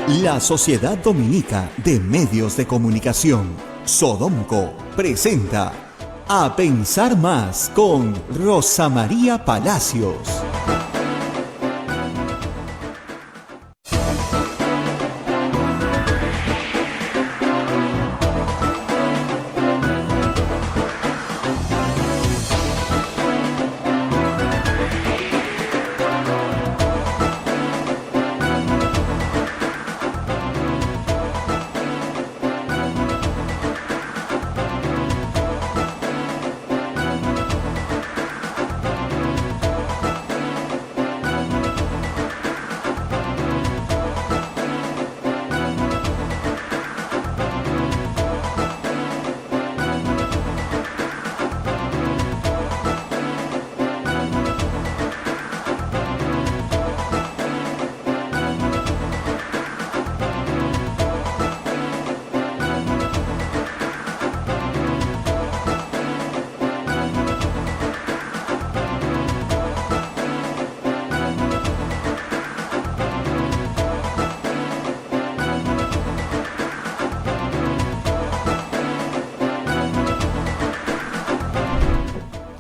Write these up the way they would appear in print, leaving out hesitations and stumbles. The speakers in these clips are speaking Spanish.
La Sociedad Dominica de Medios de Comunicación, Sodomco, presenta A Pensar Más con Rosa María Palacios.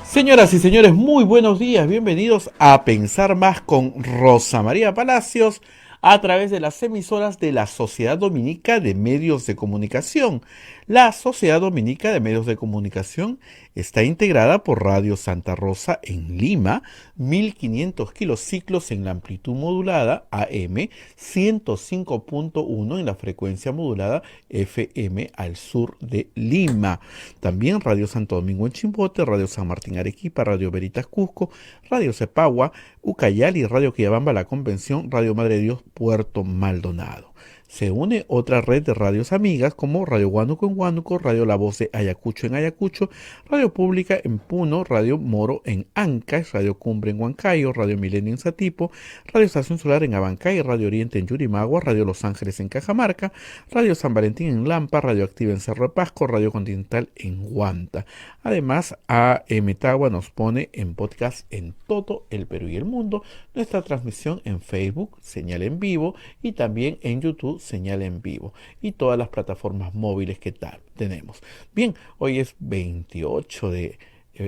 Señoras y señores, muy buenos días, bienvenidos a Pensar Más con Rosa María Palacios a través de las emisoras de la Sociedad Dominica de Medios de Comunicación. La Sociedad Dominica de Medios de Comunicación está integrada por Radio Santa Rosa en Lima, 1500 kilociclos en la amplitud modulada AM, 105.1 en la frecuencia modulada FM al sur de Lima. También Radio Santo Domingo en Chimbote, Radio San Martín Arequipa, Radio Veritas Cusco, Radio Cepagua, Ucayali, Radio Quillabamba La Convención, Radio Madre de Dios Puerto Maldonado. Se une otra red de radios amigas como Radio Huánuco en Huánuco, Radio La Voz de Ayacucho en Ayacucho, Radio Pública en Puno, Radio Moro en Ancash, Radio Cumbre en Huancayo, Radio Milenio en Satipo, Radio Estación Solar en Abancay, Radio Oriente en Yurimagua, Radio Los Ángeles en Cajamarca, Radio San Valentín en Lampa, Radio Activa en Cerro de Pasco, Radio Continental en Huanta. Además, AM Tagua nos pone en podcast en todo el Perú y el mundo, nuestra transmisión en Facebook, señal en vivo, y también en YouTube, señal en vivo, y todas las plataformas móviles que tenemos. Bien, hoy es 28 de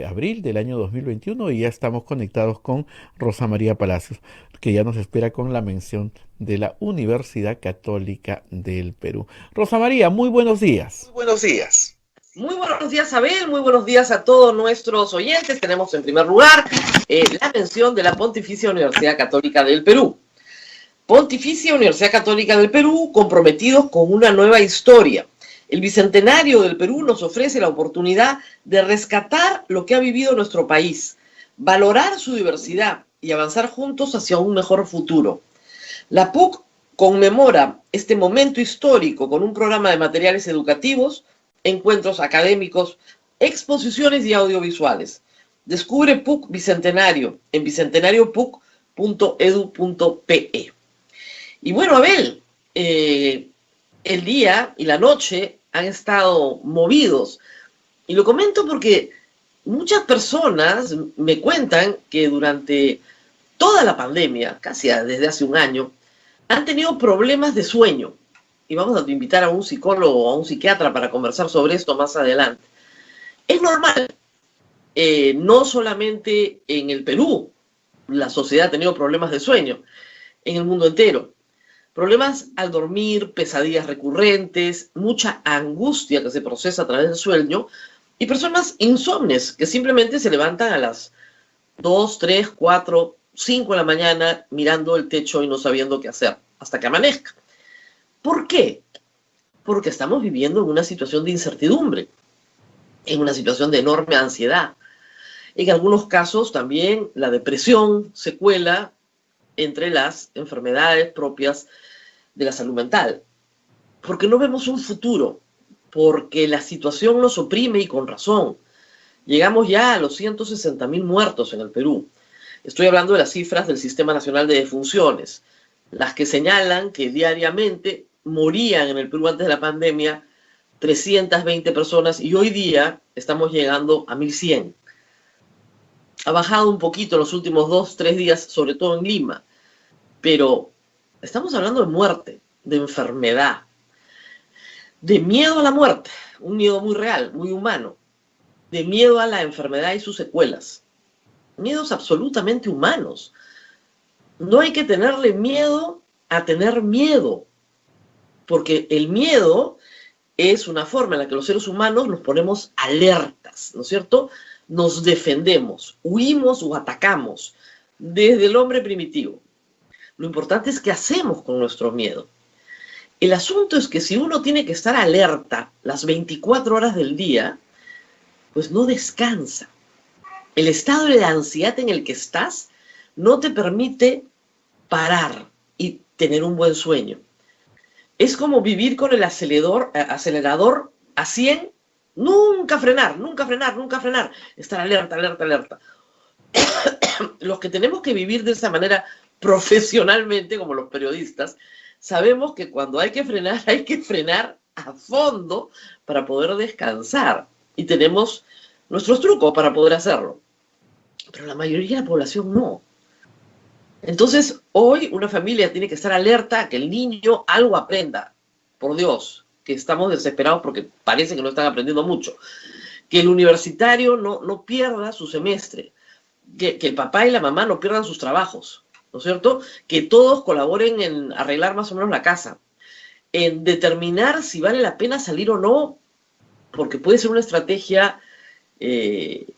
abril del año 2021 y ya estamos conectados con Rosa María Palacios, que ya nos espera con la mención de la Universidad Católica del Perú. Rosa María, muy buenos días. Muy buenos días. Muy buenos días, Abel. Muy buenos días a todos nuestros oyentes. Tenemos en primer lugar la mención de la Pontificia Universidad Católica del Perú. Pontificia Universidad Católica del Perú, comprometidos con una nueva historia. El Bicentenario del Perú nos ofrece la oportunidad de rescatar lo que ha vivido nuestro país, valorar su diversidad y avanzar juntos hacia un mejor futuro. La PUC conmemora este momento histórico con un programa de materiales educativos, encuentros académicos, exposiciones y audiovisuales. Descubre PUC Bicentenario en bicentenariopuc.edu.pe. Y bueno, Abel, el día y la noche han estado movidos. Y lo comento porque muchas personas me cuentan que durante toda la pandemia, casi desde hace un año, han tenido problemas de sueño. Y vamos a invitar a un psicólogo o a un psiquiatra para conversar sobre esto más adelante. Es normal, no solamente en el Perú, la sociedad ha tenido problemas de sueño, en el mundo entero. Problemas al dormir, pesadillas recurrentes, mucha angustia que se procesa a través del sueño y personas insomnes que simplemente se levantan a las 2, 3, 4, 5 de la mañana mirando el techo y no sabiendo qué hacer hasta que amanezca. ¿Por qué? Porque estamos viviendo en una situación de incertidumbre, en una situación de enorme ansiedad. En algunos casos también la depresión se cuela entre las enfermedades propias de la salud mental. Porque no vemos un futuro, porque la situación nos oprime y con razón. Llegamos ya a los 160.000 muertos en el Perú. Estoy hablando de las cifras del Sistema Nacional de Defunciones, las que señalan que diariamente morían en el Perú antes de la pandemia 320 personas y hoy día estamos llegando a 1.100. Ha bajado un poquito en los últimos 2-3 días, sobre todo en Lima, pero estamos hablando de muerte. de enfermedad, de miedo a la muerte, un miedo muy real, muy humano, de miedo a la enfermedad y sus secuelas, miedos absolutamente humanos. No hay que tenerle miedo a tener miedo, porque el miedo es una forma en la que los seres humanos nos ponemos alertas, ¿no es cierto? Nos defendemos, huimos o atacamos desde el hombre primitivo. Lo importante es qué hacemos con nuestro miedo. El asunto es que si uno tiene que estar alerta las 24 horas del día, pues no descansa. El estado de ansiedad en el que estás no te permite parar y tener un buen sueño. Es como vivir con el acelerador a 100, nunca frenar, nunca frenar, nunca frenar. Estar alerta, alerta, alerta. Los que tenemos que vivir de esa manera profesionalmente, como los periodistas, sabemos que cuando hay que frenar a fondo para poder descansar. Y tenemos nuestros trucos para poder hacerlo. Pero la mayoría de la población no. Entonces, hoy una familia tiene que estar alerta a que el niño algo aprenda. Por Dios, que estamos desesperados porque parece que no están aprendiendo mucho. Que el universitario no pierda su semestre. Que el papá y la mamá no pierdan sus trabajos, ¿no es cierto? Que todos colaboren en arreglar más o menos la casa. En determinar si vale la pena salir o no, porque puede ser una estrategia,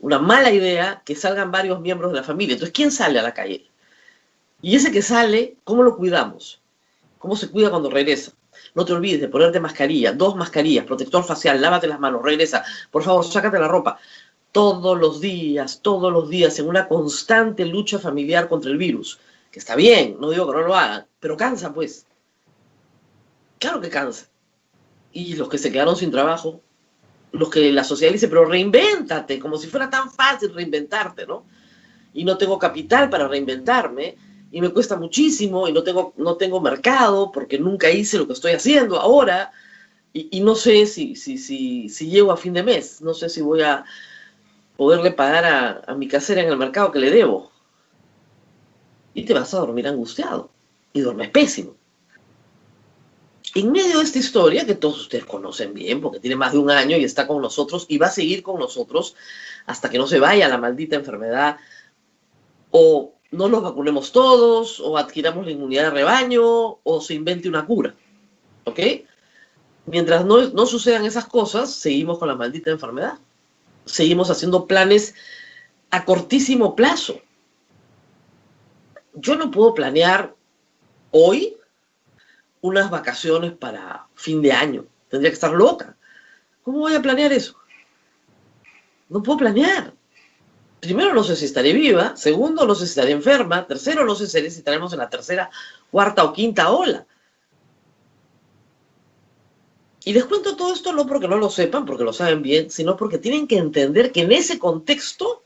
una mala idea que salgan varios miembros de la familia. Entonces, ¿quién sale a la calle? Y ese que sale, ¿cómo lo cuidamos? ¿Cómo se cuida cuando regresa? No te olvides de ponerte mascarilla, 2 mascarillas, protector facial, lávate las manos, regresa. Por favor, sácate la ropa. Todos los días, en una constante lucha familiar contra el virus. Que está bien, no digo que no lo hagan, pero cansa, pues. Claro que cansa. Y los que se quedaron sin trabajo, los que la sociedad dice, pero reinvéntate, como si fuera tan fácil reinventarte, ¿no? Y no tengo capital para reinventarme, y me cuesta muchísimo, y no tengo mercado, porque nunca hice lo que estoy haciendo ahora, y no sé si llego a fin de mes, no sé si voy a poderle pagar a mi casera en el mercado que le debo. Y te vas a dormir angustiado, y duermes pésimo. En medio de esta historia, que todos ustedes conocen bien, porque tiene más de 1 año y está con nosotros, y va a seguir con nosotros hasta que no se vaya la maldita enfermedad, o no nos vacunemos todos, o adquiramos la inmunidad de rebaño, o se invente una cura, ¿ok? Mientras no sucedan esas cosas, seguimos con la maldita enfermedad. Seguimos haciendo planes a cortísimo plazo. Yo no puedo planear hoy unas vacaciones para fin de año. Tendría que estar loca. ¿Cómo voy a planear eso? No puedo planear. Primero, no sé si estaré viva. Segundo, no sé si estaré enferma. Tercero, no sé si estaremos en la 3ª, 4ª o 5ª ola. Y les cuento todo esto no porque no lo sepan, porque lo saben bien, sino porque tienen que entender que en ese contexto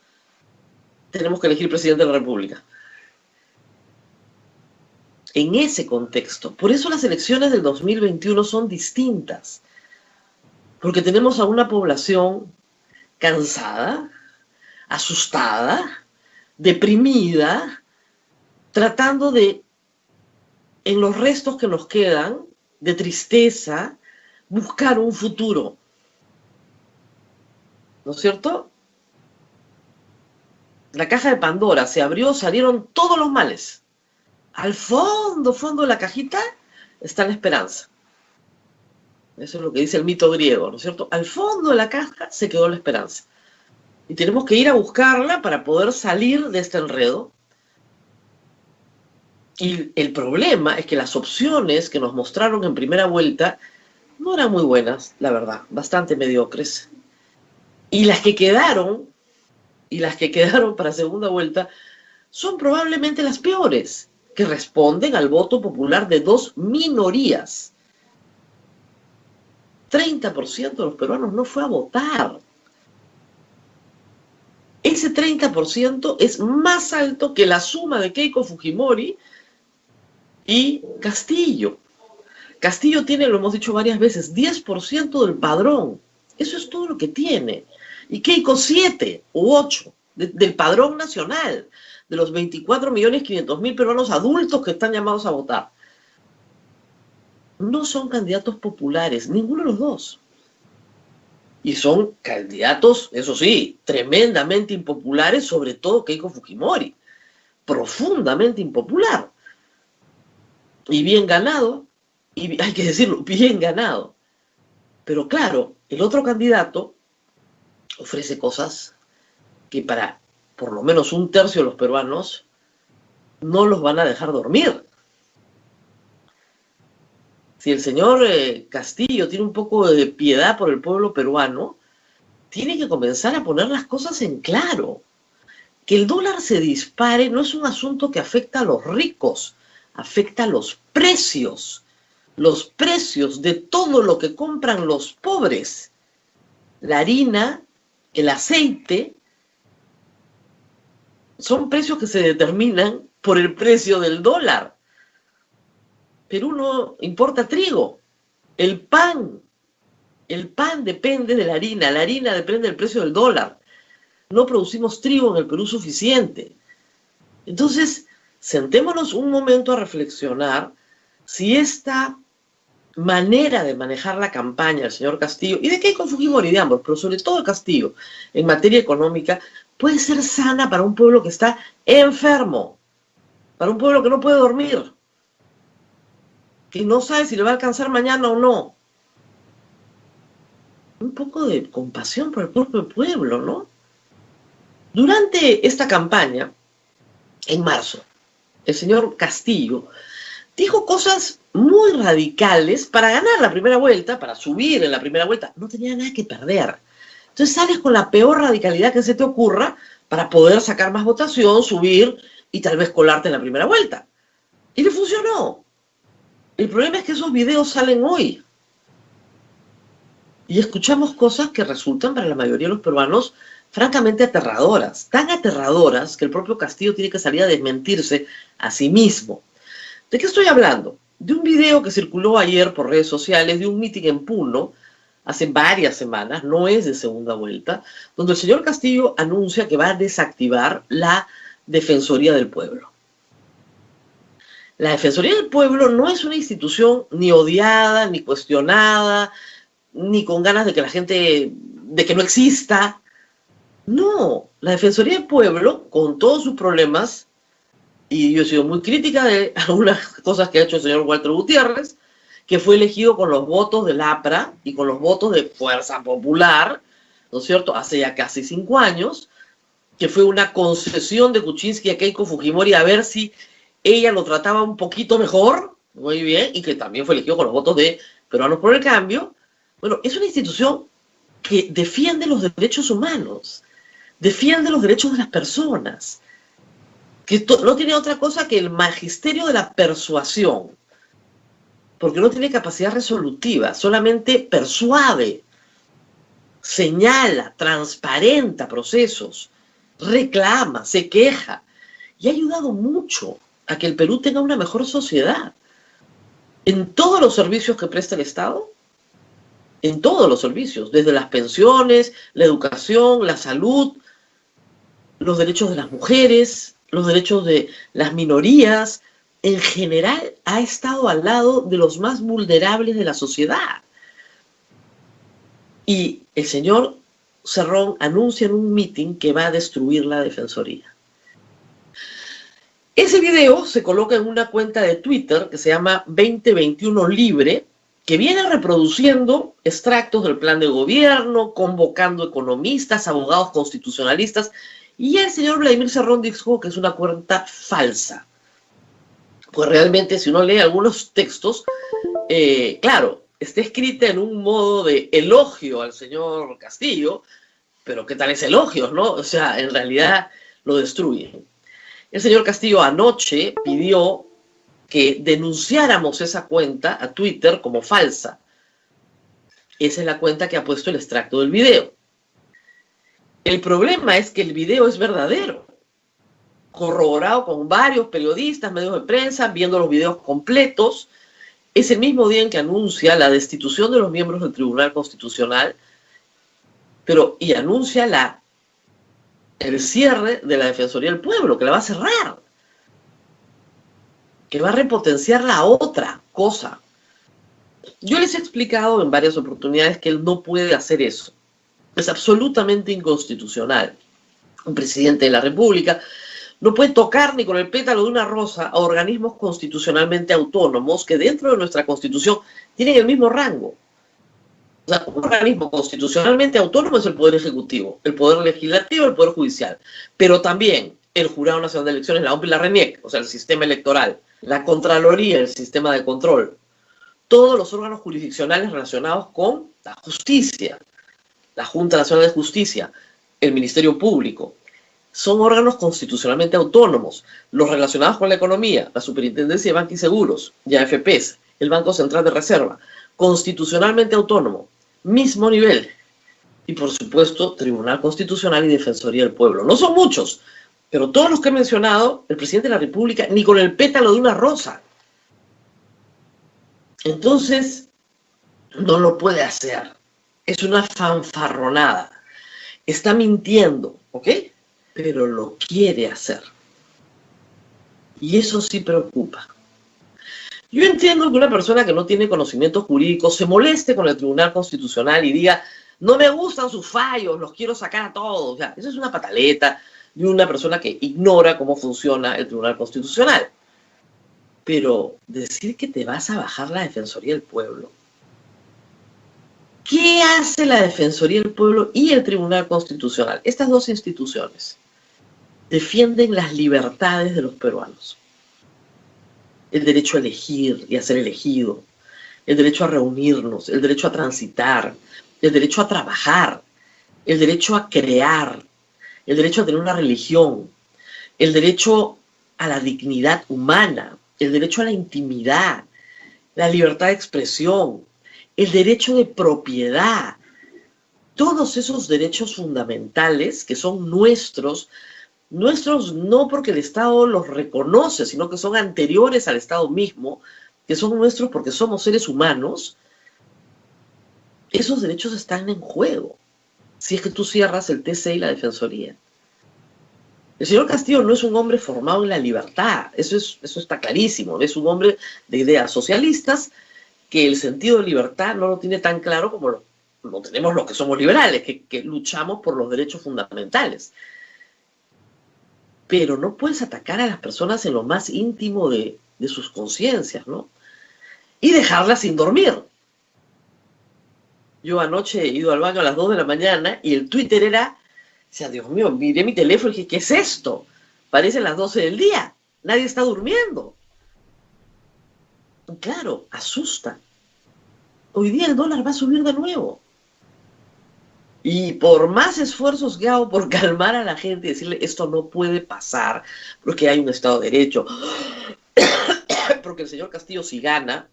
tenemos que elegir presidente de la República. En ese contexto. Por eso las elecciones del 2021 son distintas. Porque tenemos a una población cansada, asustada, deprimida, tratando de, en los restos que nos quedan, de tristeza, buscar un futuro. ¿No es cierto? La caja de Pandora se abrió, salieron todos los males. Al fondo de la cajita está la esperanza. Eso es lo que dice el mito griego, ¿no es cierto? Al fondo de la caja se quedó la esperanza. Y tenemos que ir a buscarla para poder salir de este enredo. Y el problema es que las opciones que nos mostraron en primera vuelta no eran muy buenas, la verdad, bastante mediocres. Y las que quedaron para segunda vuelta son probablemente las peores, que responden al voto popular de 2 minorías. 30% de los peruanos no fue a votar. Ese 30% es más alto que la suma de Keiko Fujimori y Castillo. Castillo tiene, lo hemos dicho varias veces, 10% del padrón. Eso es todo lo que tiene. Y Keiko 7 u 8 del padrón nacional, de los 24.500.000 peruanos adultos que están llamados a votar. no son candidatos populares, ninguno de los dos. Y son candidatos, eso sí, tremendamente impopulares, sobre todo Keiko Fujimori, profundamente impopular. Y bien ganado, y hay que decirlo, bien ganado. Pero claro, el otro candidato ofrece cosas que para por lo menos un tercio de los peruanos no los van a dejar dormir. Si el señor Castillo tiene un poco de piedad por el pueblo peruano, tiene que comenzar a poner las cosas en claro. Que el dólar se dispare no es un asunto que afecta a los ricos, afecta a los precios de todo lo que compran los pobres. La harina, el aceite, son precios que se determinan por el precio del dólar. Perú no importa trigo, el pan depende de la harina depende del precio del dólar. No producimos trigo en el Perú suficiente. Entonces, sentémonos un momento a reflexionar si esta manera de manejar la campaña del señor Castillo, y de Keiko Fujimori, de ambos, pero sobre todo de Castillo, en materia económica, puede ser sana para un pueblo que está enfermo, para un pueblo que no puede dormir, que no sabe si le va a alcanzar mañana o no. Un poco de compasión por el propio pueblo, ¿no? Durante esta campaña, en marzo, el señor Castillo dijo cosas muy radicales para ganar la primera vuelta, para subir en la primera vuelta. No tenía nada que perder. Entonces sales con la peor radicalidad que se te ocurra para poder sacar más votación, subir y tal vez colarte en la primera vuelta. Y le funcionó. El problema es que esos videos salen hoy. Y escuchamos cosas que resultan para la mayoría de los peruanos francamente aterradoras. Tan aterradoras que el propio Castillo tiene que salir a desmentirse a sí mismo. ¿De qué estoy hablando? De un video que circuló ayer por redes sociales, de un mitin en Puno, hace varias semanas, no es de segunda vuelta, donde el señor Castillo anuncia que va a desactivar la Defensoría del Pueblo. La Defensoría del Pueblo no es una institución ni odiada, ni cuestionada, ni con ganas de que la gente, de que no exista. No, la Defensoría del Pueblo, con todos sus problemas, y yo he sido muy crítica de algunas cosas que ha hecho el señor Walter Gutiérrez, que fue elegido con los votos del APRA y con los votos de Fuerza Popular, ¿no es cierto?, hace ya casi 5 años, que fue una concesión de Kuczynski a Keiko Fujimori a ver si ella lo trataba un poquito mejor, muy bien, y que también fue elegido con los votos de Peruanos por el Cambio. Bueno, es una institución que defiende los derechos humanos, defiende los derechos de las personas, que no tiene otra cosa que el magisterio de la persuasión, porque no tiene capacidad resolutiva, solamente persuade, señala, transparenta procesos, reclama, se queja, y ha ayudado mucho a que el Perú tenga una mejor sociedad. En todos los servicios que presta el Estado, en todos los servicios, desde las pensiones, la educación, la salud, los derechos de las mujeres, los derechos de las minorías, en general ha estado al lado de los más vulnerables de la sociedad. Y el señor Cerrón anuncia en un mitin que va a destruir la Defensoría. Ese video se coloca en una cuenta de Twitter que se llama 2021 Libre, que viene reproduciendo extractos del plan de gobierno, convocando economistas, abogados constitucionalistas, y el señor Vladimir Cerrón dijo que es una cuenta falsa. Pues realmente, si uno lee algunos textos, claro, está escrita en un modo de elogio al señor Castillo, pero ¿qué tal es elogio, no? O sea, en realidad lo destruyen. El señor Castillo anoche pidió que denunciáramos esa cuenta a Twitter como falsa. Esa es la cuenta que ha puesto el extracto del video. El problema es que el video es verdadero, corroborado con varios periodistas, medios de prensa, viendo los videos completos. Es el mismo día en que anuncia la destitución de los miembros del Tribunal Constitucional, y anuncia el cierre de la Defensoría del Pueblo, que la va a cerrar, que va a repotenciar la otra cosa. Yo les he explicado en varias oportunidades que él no puede hacer eso. Es absolutamente inconstitucional. Un presidente de la República no puede tocar ni con el pétalo de una rosa a organismos constitucionalmente autónomos que dentro de nuestra Constitución tienen el mismo rango. O sea, un organismo constitucionalmente autónomo es el Poder Ejecutivo, el Poder Legislativo, el Poder Judicial, pero también el Jurado Nacional de Elecciones, la OMP y la RENIEC, o sea, el sistema electoral, la Contraloría, el sistema de control, todos los órganos jurisdiccionales relacionados con la justicia, la Junta Nacional de Justicia, el Ministerio Público, son órganos constitucionalmente autónomos, los relacionados con la economía, la Superintendencia de Banca y Seguros, y AFPs, el Banco Central de Reserva, constitucionalmente autónomo, mismo nivel, y por supuesto Tribunal Constitucional y Defensoría del Pueblo. No son muchos, pero todos los que he mencionado, el presidente de la República, ni con el pétalo de una rosa. Entonces, no lo puede hacer. Es una fanfarronada. Está mintiendo, ¿ok? Pero lo quiere hacer. Y eso sí preocupa. Yo entiendo que una persona que no tiene conocimientos jurídicos se moleste con el Tribunal Constitucional y diga, no me gustan sus fallos, los quiero sacar a todos. O sea, eso es una pataleta de una persona que ignora cómo funciona el Tribunal Constitucional. Pero decir que te vas a bajar la Defensoría del Pueblo. ¿Qué hace la Defensoría del Pueblo y el Tribunal Constitucional? Estas dos instituciones defienden las libertades de los peruanos. El derecho a elegir y a ser elegido, el derecho a reunirnos, el derecho a transitar, el derecho a trabajar, el derecho a crear, el derecho a tener una religión, el derecho a la dignidad humana, el derecho a la intimidad, la libertad de expresión, el derecho de propiedad. Todos esos derechos fundamentales que son nuestros no porque el Estado los reconoce, sino que son anteriores al Estado mismo, que son nuestros porque somos seres humanos, esos derechos están en juego, si es que tú cierras el TC y la Defensoría. El señor Castillo no es un hombre formado en la libertad, eso está clarísimo, es un hombre de ideas socialistas que el sentido de libertad no lo tiene tan claro como lo tenemos los que somos liberales, que luchamos por los derechos fundamentales. Pero no puedes atacar a las personas en lo más íntimo de sus conciencias, ¿no? Y dejarlas sin dormir. Yo anoche he ido al baño a las 2 de la mañana y el Twitter era, o sea, Dios mío, miré mi teléfono y dije, ¿qué es esto? Parecen las 12 del día, nadie está durmiendo. Y claro, asusta. Hoy día el dólar va a subir de nuevo. Y por más esfuerzos que hago por calmar a la gente y decirle esto no puede pasar porque hay un Estado de Derecho, porque el señor Castillo si gana,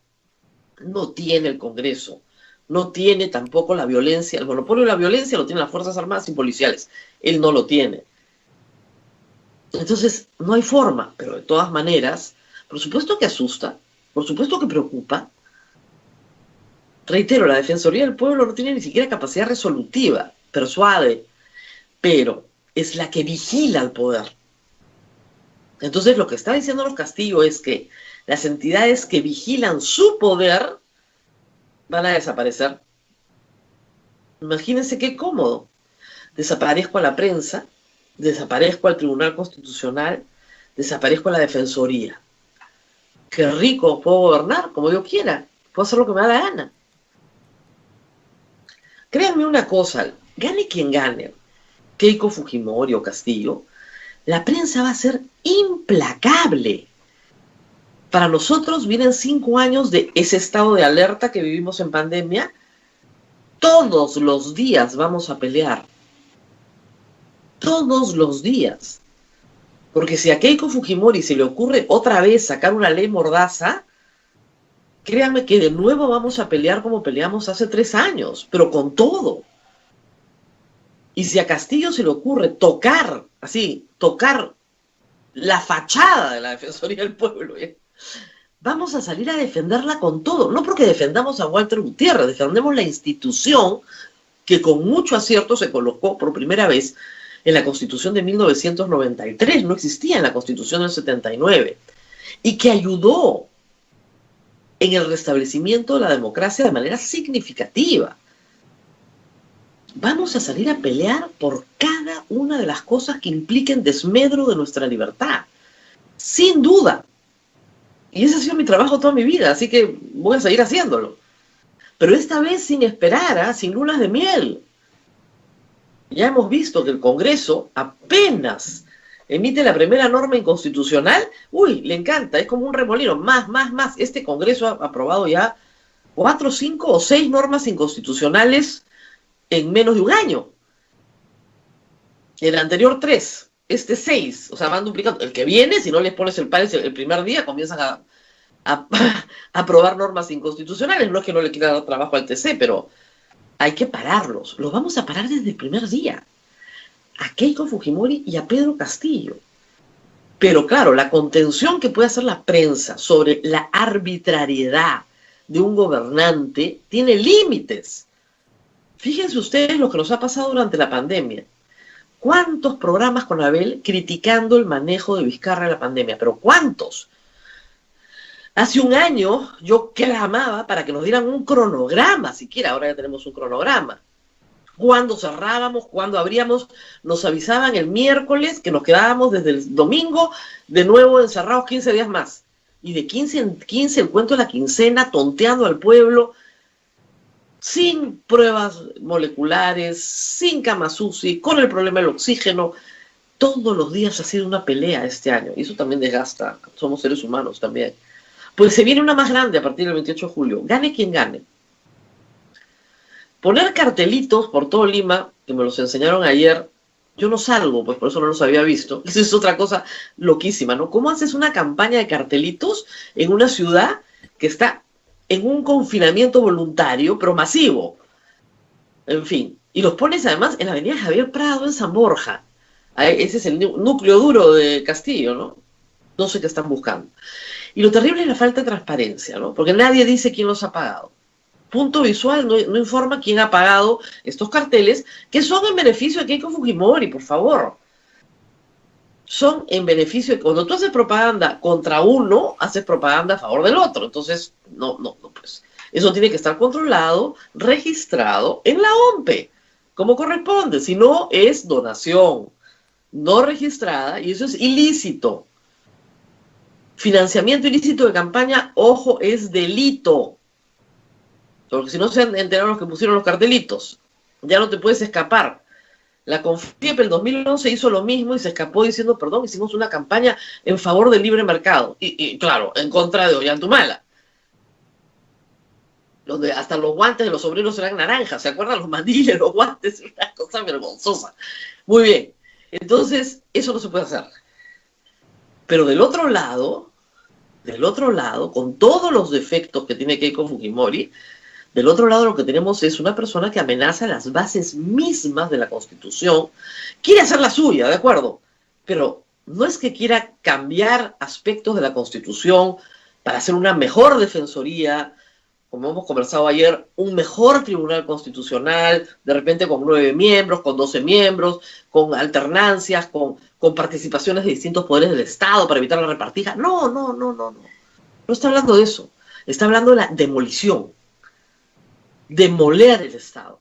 no tiene el Congreso, no tiene tampoco la violencia, el monopolio de la violencia lo tienen las Fuerzas Armadas y policiales, él no lo tiene. Entonces no hay forma, pero de todas maneras, por supuesto que asusta, por supuesto que preocupa. Reitero, la Defensoría del Pueblo no tiene ni siquiera capacidad resolutiva, persuade, pero es la que vigila al poder. Entonces lo que está diciendo los Castillo es que las entidades que vigilan su poder van a desaparecer. Imagínense qué cómodo. Desaparezco a la prensa, desaparezco al Tribunal Constitucional, desaparezco a la Defensoría. Qué rico, puedo gobernar como yo quiera, puedo hacer lo que me da la gana. Créanme una cosa, gane quien gane, Keiko Fujimori o Castillo, la prensa va a ser implacable. Para nosotros vienen 5 años de ese estado de alerta que vivimos en pandemia. Todos los días vamos a pelear. Todos los días. Porque si a Keiko Fujimori se le ocurre otra vez sacar una ley mordaza, créanme que de nuevo vamos a pelear como peleamos hace 3 años, pero con todo. Y si a Castillo se le ocurre tocar la fachada de la Defensoría del Pueblo, vamos a salir a defenderla con todo. No porque defendamos a Walter Gutiérrez, defendemos la institución que con mucho acierto se colocó por primera vez en la Constitución de 1993, no existía en la Constitución del 79, y que ayudó en el restablecimiento de la democracia de manera significativa. Vamos a salir a pelear por cada una de las cosas que impliquen desmedro de nuestra libertad. Sin duda. Y ese ha sido mi trabajo toda mi vida, así que voy a seguir haciéndolo. Pero esta vez sin esperar, sin lunas de miel. Ya hemos visto que el Congreso apenas emite la primera norma inconstitucional. Uy, le encanta, es como un remolino. Más. Este Congreso ha aprobado ya 4, 5 o 6 normas inconstitucionales en menos de un año. El anterior 3, este 6, o sea, van duplicando. El que viene, si no les pones el país el primer día, comienzan a aprobar normas inconstitucionales. No es que no le quiera dar trabajo al TC, pero hay que pararlos. Los vamos a parar desde el primer día. A Keiko Fujimori y a Pedro Castillo. Pero claro, la contención que puede hacer la prensa sobre la arbitrariedad de un gobernante tiene límites. Fíjense ustedes lo que nos ha pasado durante la pandemia. ¿Cuántos programas con Abel criticando el manejo de Vizcarra en la pandemia? ¿Pero cuántos? Hace un año yo clamaba para que nos dieran un cronograma, siquiera, ahora ya tenemos un cronograma. Cuando cerrábamos, cuando abríamos, nos avisaban el miércoles que nos quedábamos desde el domingo de nuevo encerrados 15 días más. Y de 15 en 15 el cuento de la quincena, tonteando al pueblo, sin pruebas moleculares, sin camas UCI, con el problema del oxígeno. Todos los días ha sido una pelea este año, y eso también desgasta, somos seres humanos también. Pues se viene una más grande a partir del 28 de julio, gane quien gane. Poner cartelitos por todo Lima, que me los enseñaron ayer, yo no salgo, pues por eso no los había visto. Esa es otra cosa loquísima, ¿no? ¿Cómo haces una campaña de cartelitos en una ciudad que está en un confinamiento voluntario, pero masivo? En fin, y los pones además en la avenida Javier Prado, en San Borja. Ese es el núcleo duro de Castillo, ¿no? No sé qué están buscando. Y lo terrible es la falta de transparencia, ¿no? Porque nadie dice quién los ha pagado. Punto Visual no informa quién ha pagado estos carteles, que son en beneficio de Keiko Fujimori, por favor. Son en beneficio de... Cuando tú haces propaganda contra uno, haces propaganda a favor del otro. Entonces, no, pues. Eso tiene que estar controlado, registrado en la OMPE, como corresponde. Si no, es donación no registrada y eso es ilícito. Financiamiento ilícito de campaña, ojo, es delito. Porque si no se han enterado los que pusieron los cartelitos, ya no te puedes escapar. La CONFIEP el 2011 hizo lo mismo y se escapó diciendo, perdón, hicimos una campaña en favor del libre mercado. Y claro, en contra de Ollantumala. Donde hasta los guantes de los obreros eran naranjas. ¿Se acuerdan? Los mandiles, los guantes, una cosa vergonzosa. Muy bien. Entonces, eso no se puede hacer. Pero del otro lado, con todos los defectos que tiene Keiko Fujimori, del otro lado lo que tenemos es una persona que amenaza las bases mismas de la Constitución, quiere hacer la suya, ¿de acuerdo? Pero no es que quiera cambiar aspectos de la Constitución para hacer una mejor defensoría, como hemos conversado ayer, un mejor tribunal constitucional, de repente con 9 miembros, con 12 miembros, con alternancias, con participaciones de distintos poderes del Estado para evitar la repartija. No. No está hablando de eso. Está hablando de la demolición. Demoler el Estado.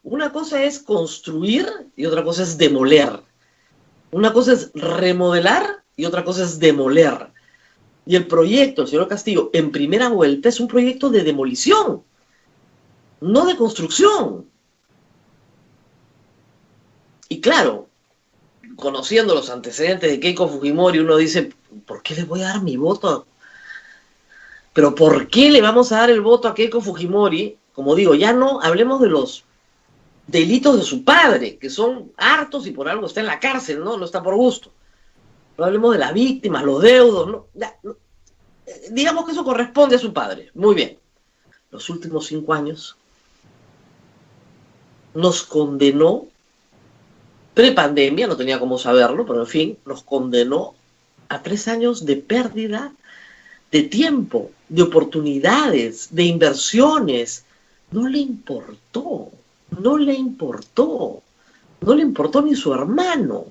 Una cosa es construir y otra cosa es demoler. Una cosa es remodelar y otra cosa es demoler. Y el proyecto, el señor Castillo, en primera vuelta es un proyecto de demolición, no de construcción. Y claro, conociendo los antecedentes de Keiko Fujimori, uno dice, ¿por qué le voy a dar mi voto? Pero ¿por qué le vamos a dar el voto a Keiko Fujimori? Como digo, ya no hablemos de los delitos de su padre, que son hartos y por algo está en la cárcel, ¿no? No está por gusto. No hablemos de las víctimas, los deudos, ¿no? Digamos que eso corresponde a su padre. Muy bien. Los últimos 5 años nos condenó, prepandemia, no tenía cómo saberlo, pero en fin, nos condenó a 3 años de pérdida de tiempo, de oportunidades, de inversiones. No le importó ni su hermano.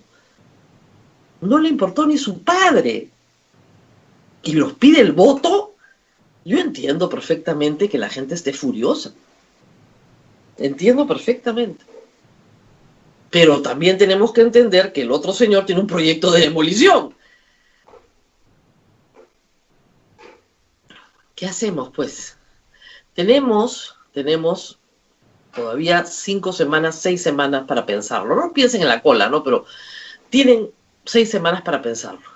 No le importó ni su padre. y nos pide el voto, yo entiendo perfectamente que la gente esté furiosa. Entiendo perfectamente. Pero también tenemos que entender que el otro señor tiene un proyecto de demolición. ¿Qué hacemos, pues? Tenemos todavía 5 semanas, 6 semanas para pensarlo. No piensen en la cola, ¿no? Pero tienen 6 semanas para pensarlo.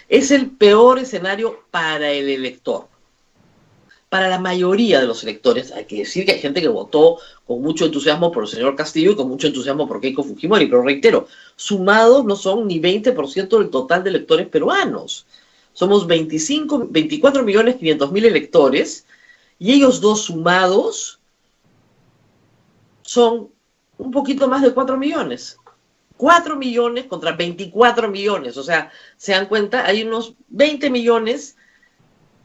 Es el peor escenario para el elector. Para la mayoría de los electores, hay que decir que hay gente que votó con mucho entusiasmo por el señor Castillo y con mucho entusiasmo por Keiko Fujimori, pero reitero, sumados no son ni 20% del total de electores peruanos. Somos 24.500.000 electores y ellos dos sumados son un poquito más de 4 millones. 4 millones contra 24 millones, o sea, se dan cuenta, hay unos 20 millones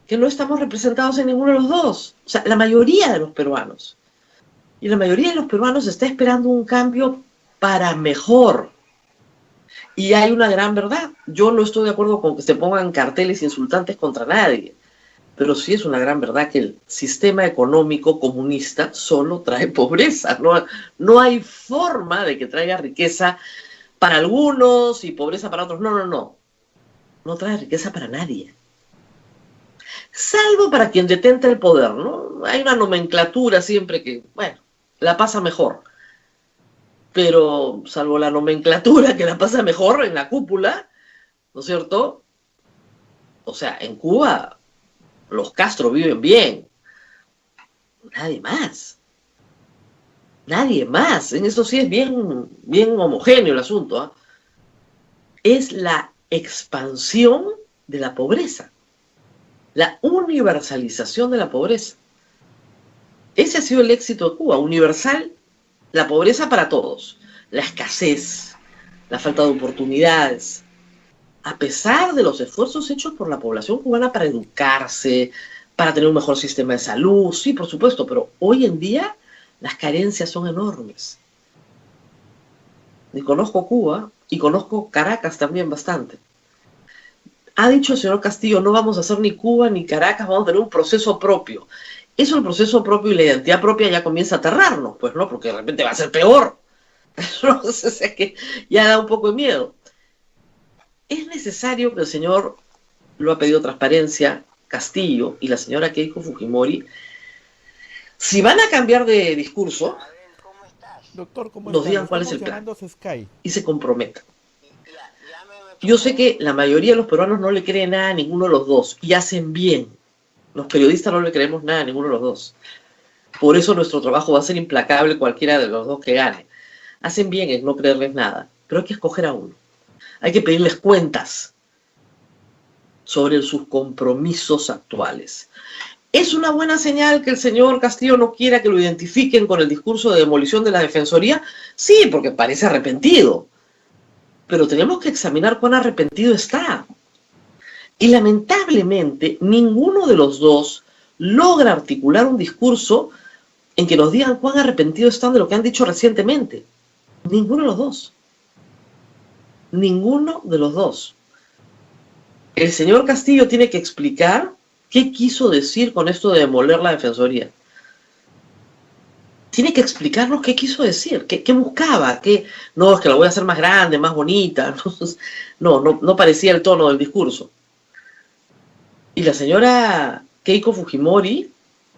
que no estamos representados en ninguno de los dos. O sea, la mayoría de los peruanos. Y la mayoría de los peruanos está esperando un cambio para mejor. Y hay una gran verdad. Yo no estoy de acuerdo con que se pongan carteles insultantes contra nadie. Pero sí es una gran verdad que el sistema económico comunista solo trae pobreza. No hay forma de que traiga riqueza para algunos y pobreza para otros. No. No trae riqueza para nadie. Salvo para quien detenta el poder, ¿no? Hay una nomenclatura siempre que, bueno, la pasa mejor. Pero salvo la nomenclatura que la pasa mejor en la cúpula, ¿no es cierto? O sea, en Cuba los Castro viven bien. Nadie más. Nadie más. En eso sí es bien homogéneo el asunto, ¿eh? Es la expansión de la pobreza. La universalización de la pobreza. Ese ha sido el éxito de Cuba, universal, la pobreza para todos, la escasez, la falta de oportunidades, a pesar de los esfuerzos hechos por la población cubana para educarse, para tener un mejor sistema de salud, sí, por supuesto, pero hoy en día las carencias son enormes. Y conozco Cuba y conozco Caracas también bastante. Ha dicho el señor Castillo, no vamos a hacer ni Cuba ni Caracas, vamos a tener un proceso propio. Eso, el proceso propio y la identidad propia ya comienza a aterrarnos, pues, ¿no? Porque de repente va a ser peor. Entonces, es que ya da un poco de miedo. Es necesario que el señor, lo ha pedido transparencia, Castillo y la señora Keiko Fujimori, si van a cambiar de discurso, Doctor, ¿cómo nos está? digan Lo cuál es estamos el plan llamando a Sky. y se comprometan. Yo sé que la mayoría de los peruanos no le creen nada a ninguno de los dos y hacen bien. Los periodistas no le creemos nada a ninguno de los dos. Por eso nuestro trabajo va a ser implacable cualquiera de los dos que gane. Hacen bien en no creerles nada, pero hay que escoger a uno. Hay que pedirles cuentas sobre sus compromisos actuales. ¿Es una buena señal que el señor Castillo no quiera que lo identifiquen con el discurso de demolición de la Defensoría? Sí, porque parece arrepentido. Pero tenemos que examinar cuán arrepentido está. Y lamentablemente, ninguno de los dos logra articular un discurso en que nos digan cuán arrepentidos están de lo que han dicho recientemente. Ninguno de los dos. Ninguno de los dos. El señor Castillo tiene que explicar qué quiso decir con esto de demoler la Defensoría. Tiene que explicarnos qué quiso decir, qué buscaba, no, es que la voy a hacer más grande, más bonita. No parecía el tono del discurso. Y la señora Keiko Fujimori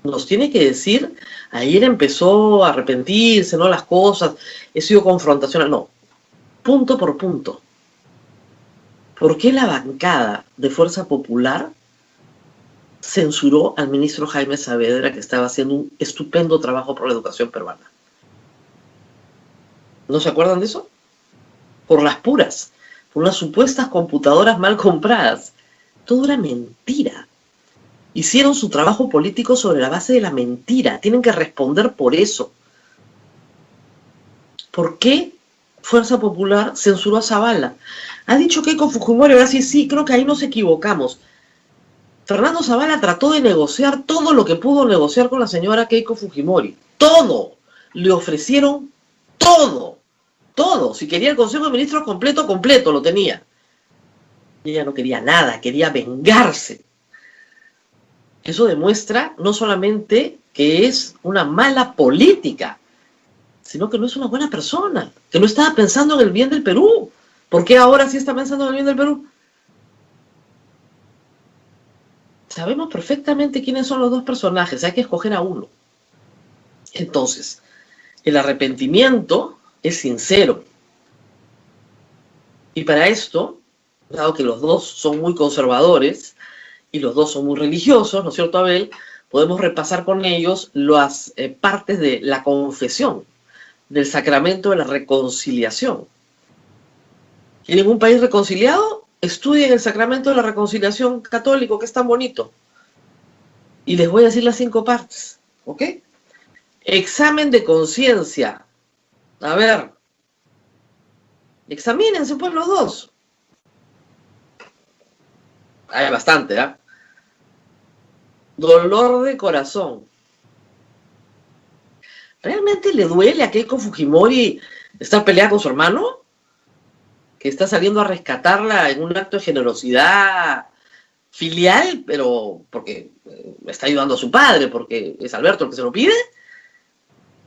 nos tiene que decir, ayer empezó a arrepentirse, ¿no? Las cosas, he sido confrontacional. No, punto por punto. ¿Por qué la bancada de Fuerza Popular censuró al ministro Jaime Saavedra, que estaba haciendo un estupendo trabajo por la educación peruana? ¿No se acuerdan de eso? Por las puras, por unas supuestas computadoras mal compradas. Todo era mentira. Hicieron su trabajo político sobre la base de la mentira. Tienen que responder por eso. ¿Por qué Fuerza Popular censuró a Zavala? Ha dicho Keiko Fujimori, ahora sí, creo que ahí nos equivocamos. Fernando Zavala trató de negociar todo lo que pudo negociar con la señora Keiko Fujimori. Todo. Le ofrecieron todo. Todo. Si quería el Consejo de Ministros completo, lo tenía. Ella no quería nada, quería vengarse. Eso demuestra no solamente que es una mala política, sino que no es una buena persona, que no estaba pensando en el bien del Perú. ¿Por qué ahora sí está pensando en el bien del Perú? Sabemos perfectamente quiénes son los dos personajes, hay que escoger a uno. Entonces, el arrepentimiento es sincero. Y para esto, dado que los dos son muy conservadores y los dos son muy religiosos, ¿no es cierto, Abel? Podemos repasar con ellos las partes de la confesión, del sacramento de la reconciliación. ¿Quieren un país reconciliado? Estudien el sacramento de la reconciliación católico, que es tan bonito. Y les voy a decir las 5 partes, ¿ok? Examen de conciencia. A ver, examínense pues los dos. Hay bastante, ¿eh? Dolor de corazón. ¿Realmente le duele a Keiko Fujimori estar peleada con su hermano? Que está saliendo a rescatarla en un acto de generosidad filial, pero porque está ayudando a su padre, porque es Alberto el que se lo pide.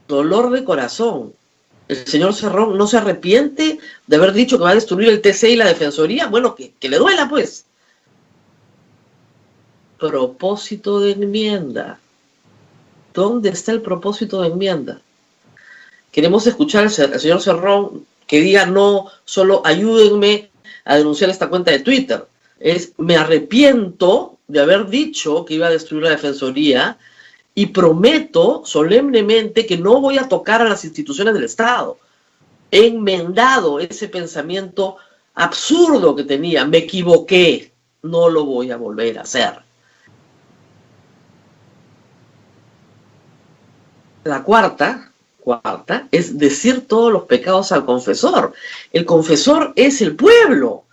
Dolor de corazón. El señor Cerrón no se arrepiente de haber dicho que va a destruir el TC y la Defensoría. Bueno, que le duela, pues. Propósito de enmienda. ¿Dónde está el propósito de enmienda? Queremos escuchar al señor Cerrón que diga no solo ayúdenme a denunciar esta cuenta de Twitter. Es me arrepiento de haber dicho que iba a destruir la Defensoría y prometo solemnemente que no voy a tocar a las instituciones del Estado. He enmendado ese pensamiento absurdo que tenía. Me equivoqué. No lo voy a volver a hacer. La cuarta es decir todos los pecados al confesor. El confesor es el pueblo.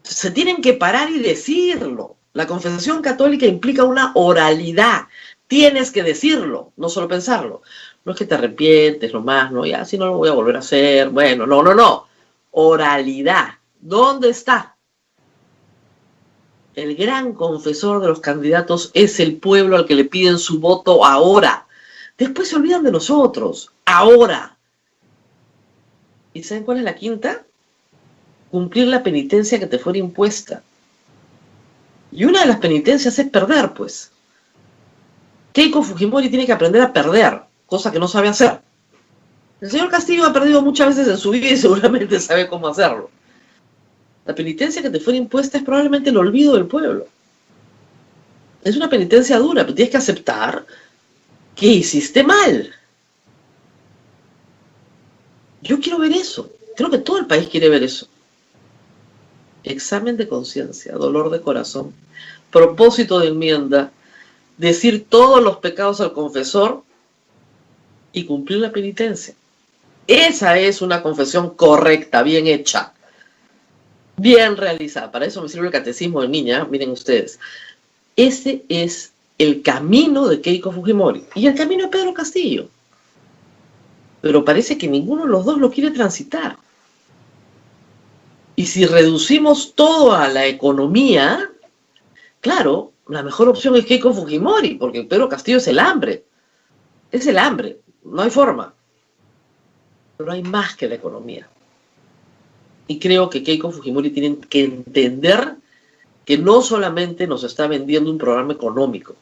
Se tienen que parar y decirlo. La confesión católica implica una oralidad. Tienes que decirlo, no solo pensarlo. No es que te arrepientes nomás, no, ya, si no lo voy a volver a hacer. Bueno, no. Oralidad. ¿Dónde está? El gran confesor de los candidatos es el pueblo al que le piden su voto ahora. Después se olvidan de nosotros. Ahora. ¿Y saben cuál es la quinta? Cumplir la penitencia que te fuera impuesta. Y una de las penitencias es perder, pues. Keiko Fujimori tiene que aprender a perder, cosa que no sabe hacer. El señor Castillo ha perdido muchas veces en su vida y seguramente sabe cómo hacerlo. La penitencia que te fuera impuesta es probablemente el olvido del pueblo. Es una penitencia dura, pero tienes que aceptar que hiciste mal. Yo quiero ver eso. Creo que todo el país quiere ver eso. Examen de conciencia, dolor de corazón, propósito de enmienda, decir todos los pecados al confesor y cumplir la penitencia. Esa es una confesión correcta, bien hecha, bien realizada. Para eso me sirve el catecismo de niña, miren ustedes. Ese es el camino de Keiko Fujimori y el camino de Pedro Castillo. Pero parece que ninguno de los dos lo quiere transitar. Y si reducimos todo a la economía, claro, la mejor opción es Keiko Fujimori, porque Pedro Castillo es el hambre. Es el hambre, no hay forma. Pero hay más que la economía. Y creo que Keiko Fujimori tiene que entender que no solamente nos está vendiendo un programa económico,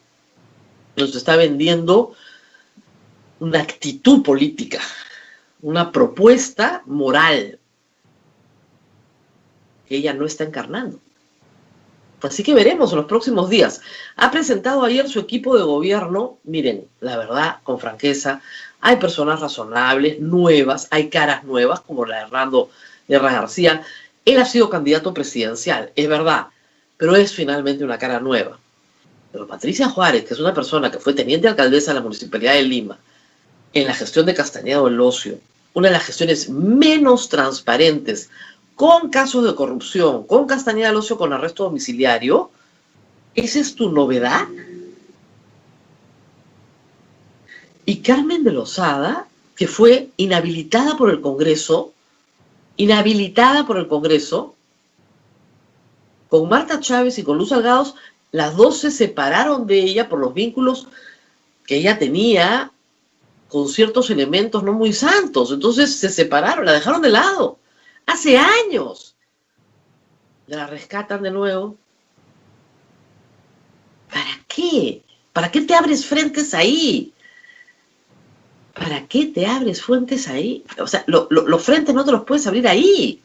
nos está vendiendo una actitud política, una propuesta moral que ella no está encarnando. Así que veremos en los próximos días. Ha presentado ayer su equipo de gobierno. Miren, la verdad, con franqueza, hay personas razonables, nuevas, hay caras nuevas, como la de Hernando Guerra García. Él ha sido candidato presidencial, es verdad, pero es finalmente una cara nueva. Pero Patricia Juárez, que es una persona que fue teniente alcaldesa de la Municipalidad de Lima, en la gestión de Castañeda del Ocio, una de las gestiones menos transparentes, con casos de corrupción, con Castañeda del Ocio con arresto domiciliario, ¿esa es tu novedad? Y Carmen de Lozada, que fue inhabilitada por el Congreso, Con Marta Chávez y con Luz Salgados, las dos se separaron de ella por los vínculos que ella tenía con ciertos elementos no muy santos. Entonces se separaron, la dejaron de lado. Hace años. La rescatan de nuevo. ¿Para qué? ¿Para qué te abres frentes ahí? ¿Para qué te abres fuentes ahí? O sea, los frentes no te los puedes abrir ahí.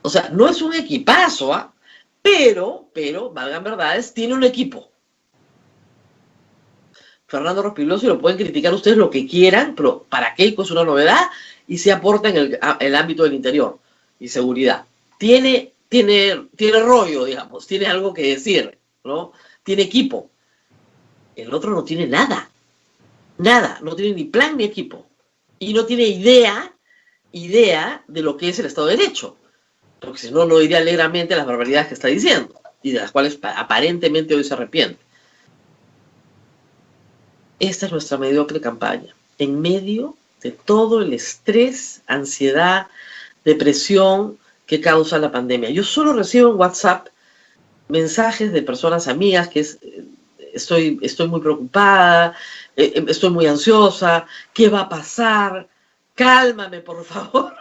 O sea, no es un equipazo, ¿ah? Pero, valgan verdades, tiene un equipo. Fernando Rospigliosi, lo pueden criticar ustedes lo que quieran, pero para Keiko es una novedad y se aporta en el ámbito del interior y seguridad. Tiene rollo, digamos, tiene algo que decir, ¿no? Tiene equipo. El otro no tiene nada. Nada, no tiene ni plan ni equipo. Y no tiene idea de lo que es el Estado de Derecho. Porque si no, no diría alegremente las barbaridades que está diciendo y de las cuales aparentemente hoy se arrepiente. Esta es nuestra mediocre campaña, en medio de todo el estrés, ansiedad, depresión que causa la pandemia. Yo solo recibo en WhatsApp mensajes de personas amigas que estoy muy preocupada, estoy muy ansiosa, ¿qué va a pasar? Cálmame, por favor.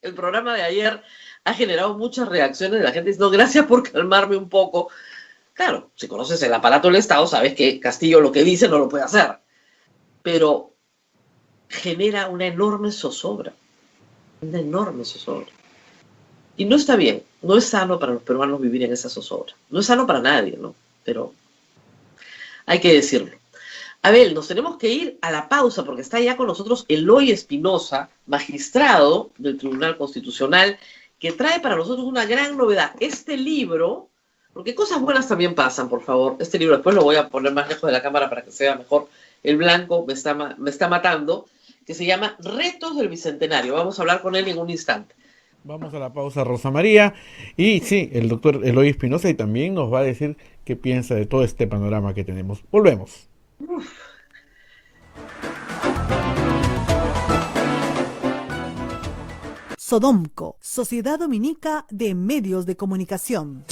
El programa de ayer ha generado muchas reacciones de la gente diciendo gracias por calmarme un poco. Claro, si conoces el aparato del Estado, sabes que Castillo lo que dice no lo puede hacer. Pero genera una enorme zozobra. Una enorme zozobra. Y no está bien, no es sano para los peruanos vivir en esa zozobra. No es sano para nadie, ¿no? Pero hay que decirlo. Abel, nos tenemos que ir a la pausa porque está ya con nosotros Eloy Espinosa, magistrado del Tribunal Constitucional, que trae para nosotros una gran novedad. Este libro, porque cosas buenas también pasan, por favor. Este libro después lo voy a poner más lejos de la cámara para que se vea mejor. El blanco me está matando, que se llama Retos del Bicentenario. Vamos a hablar con él en un instante. Vamos a la pausa, Rosa María. Y sí, el doctor Eloy Espinosa y también nos va a decir qué piensa de todo este panorama que tenemos. Volvemos. Sodomco, Sociedad Dominica de Medios de Comunicación.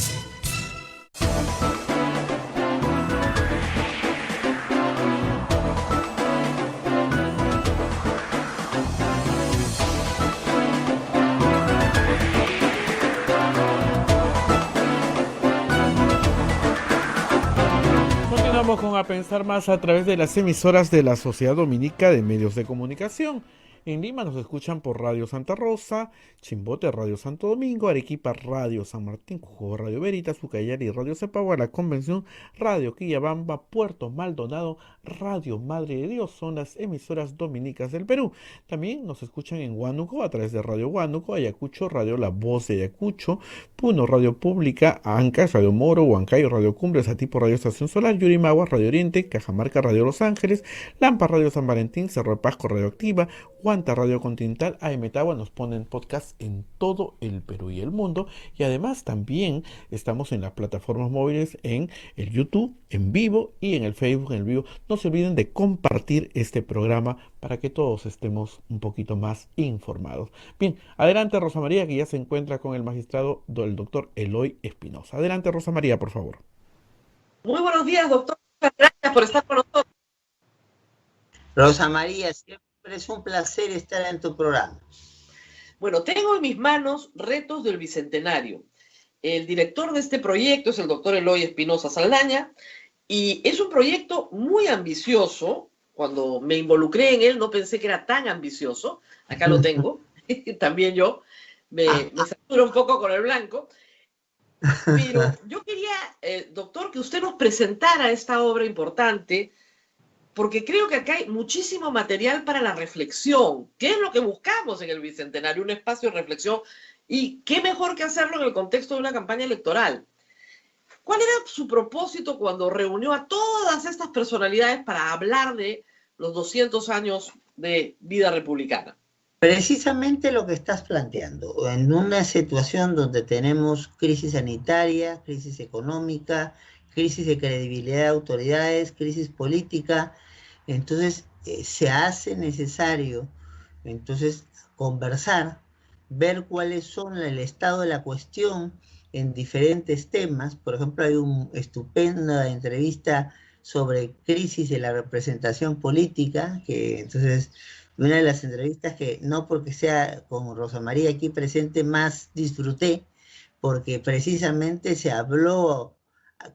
Continuamos con A Pensar Más a través de las emisoras de la Sociedad Dominica de Medios de Comunicación. En Lima nos escuchan por Radio Santa Rosa, Chimbote Radio Santo Domingo, Arequipa Radio San Martín, Cujó Radio Veritas, Ucayali Radio Cepagua, La Convención Radio Quillabamba, Puerto Maldonado, Radio Madre de Dios, son las emisoras dominicas del Perú. También nos escuchan en Huánuco a través de Radio Huánuco, Ayacucho Radio La Voz de Ayacucho, Puno Radio Pública, Ancash Radio Moro, Huancayo Radio Cumbres, Atipo Radio Estación Solar, Yurimaguas Radio Oriente, Cajamarca Radio Los Ángeles, Lampa Radio San Valentín, Cerro de Pasco Radio Activa, Guanta Radio Continental, AM Tagua. Nos ponen podcast en todo el Perú y el mundo, y además también estamos en las plataformas móviles, en el YouTube en vivo y en el Facebook en vivo. No se olviden de compartir este programa para que todos estemos un poquito más informados. Bien, adelante Rosa María, que ya se encuentra con el magistrado del doctor Eloy Espinosa. Adelante Rosa María, por favor. Muy buenos días, doctor. Muchas gracias por estar con nosotros. Rosa María, siempre es un placer estar en tu programa. Bueno, tengo en mis manos Retos del Bicentenario. El director de este proyecto es el doctor Eloy Espinosa Saldaña, y es un proyecto muy ambicioso. Cuando me involucré en él no pensé que era tan ambicioso. Acá lo tengo. También yo me saturo un poco con el blanco. Pero yo quería, doctor, que usted nos presentara esta obra importante, porque creo que acá hay muchísimo material para la reflexión. ¿Qué es lo que buscamos en el Bicentenario? Un espacio de reflexión. Y qué mejor que hacerlo en el contexto de una campaña electoral. ¿Cuál era su propósito cuando reunió a todas estas personalidades para hablar de los 200 años de vida republicana? Precisamente lo que estás planteando, en una situación donde tenemos crisis sanitaria, crisis económica, crisis de credibilidad de autoridades, crisis política, entonces se hace necesario entonces conversar ver cuáles son el estado de la cuestión en diferentes temas. Por ejemplo, hay una estupenda entrevista sobre crisis de la representación política, que entonces una de las entrevistas que no porque sea con Rosa María aquí presente más disfruté, porque precisamente se habló